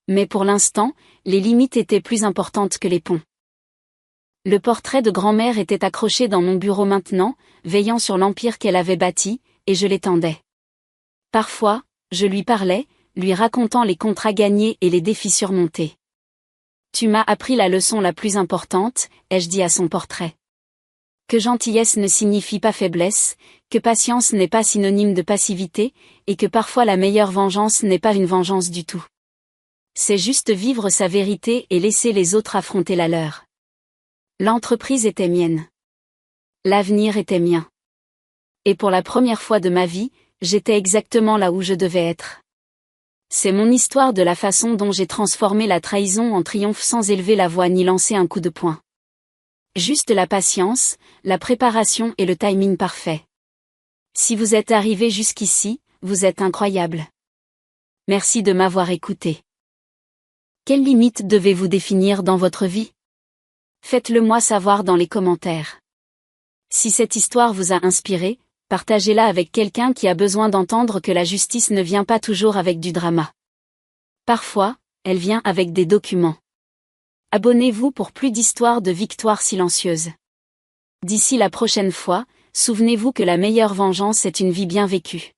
Mais pour l'instant, les limites étaient plus importantes que les ponts. Le portrait de grand-mère était accroché dans mon bureau maintenant, veillant sur l'empire qu'elle avait bâti, et je l'étendais. Parfois, je lui parlais, lui racontant les contrats gagnés et les défis surmontés. Tu m'as appris la leçon la plus importante, ai-je dit à son portrait. Que gentillesse ne signifie pas faiblesse, que patience n'est pas synonyme de passivité, et que parfois la meilleure vengeance n'est pas une vengeance du tout. C'est juste vivre sa vérité et laisser les autres affronter la leur. L'entreprise était mienne. L'avenir était mien. Et pour la première fois de ma vie, j'étais exactement là où je devais être. C'est mon histoire de la façon dont j'ai transformé la trahison en triomphe sans élever la voix ni lancer un coup de poing. Juste la patience, la préparation et le timing parfait. Si vous êtes arrivé jusqu'ici, vous êtes incroyable. Merci de m'avoir écouté. Quelles limites devez-vous définir dans votre vie? Faites-le moi savoir dans les commentaires. Si cette histoire vous a inspiré, partagez-la avec quelqu'un qui a besoin d'entendre que la justice ne vient pas toujours avec du drama. Parfois, elle vient avec des documents. Abonnez-vous pour plus d'histoires de victoires silencieuses. D'ici la prochaine fois, souvenez-vous que la meilleure vengeance est une vie bien vécue.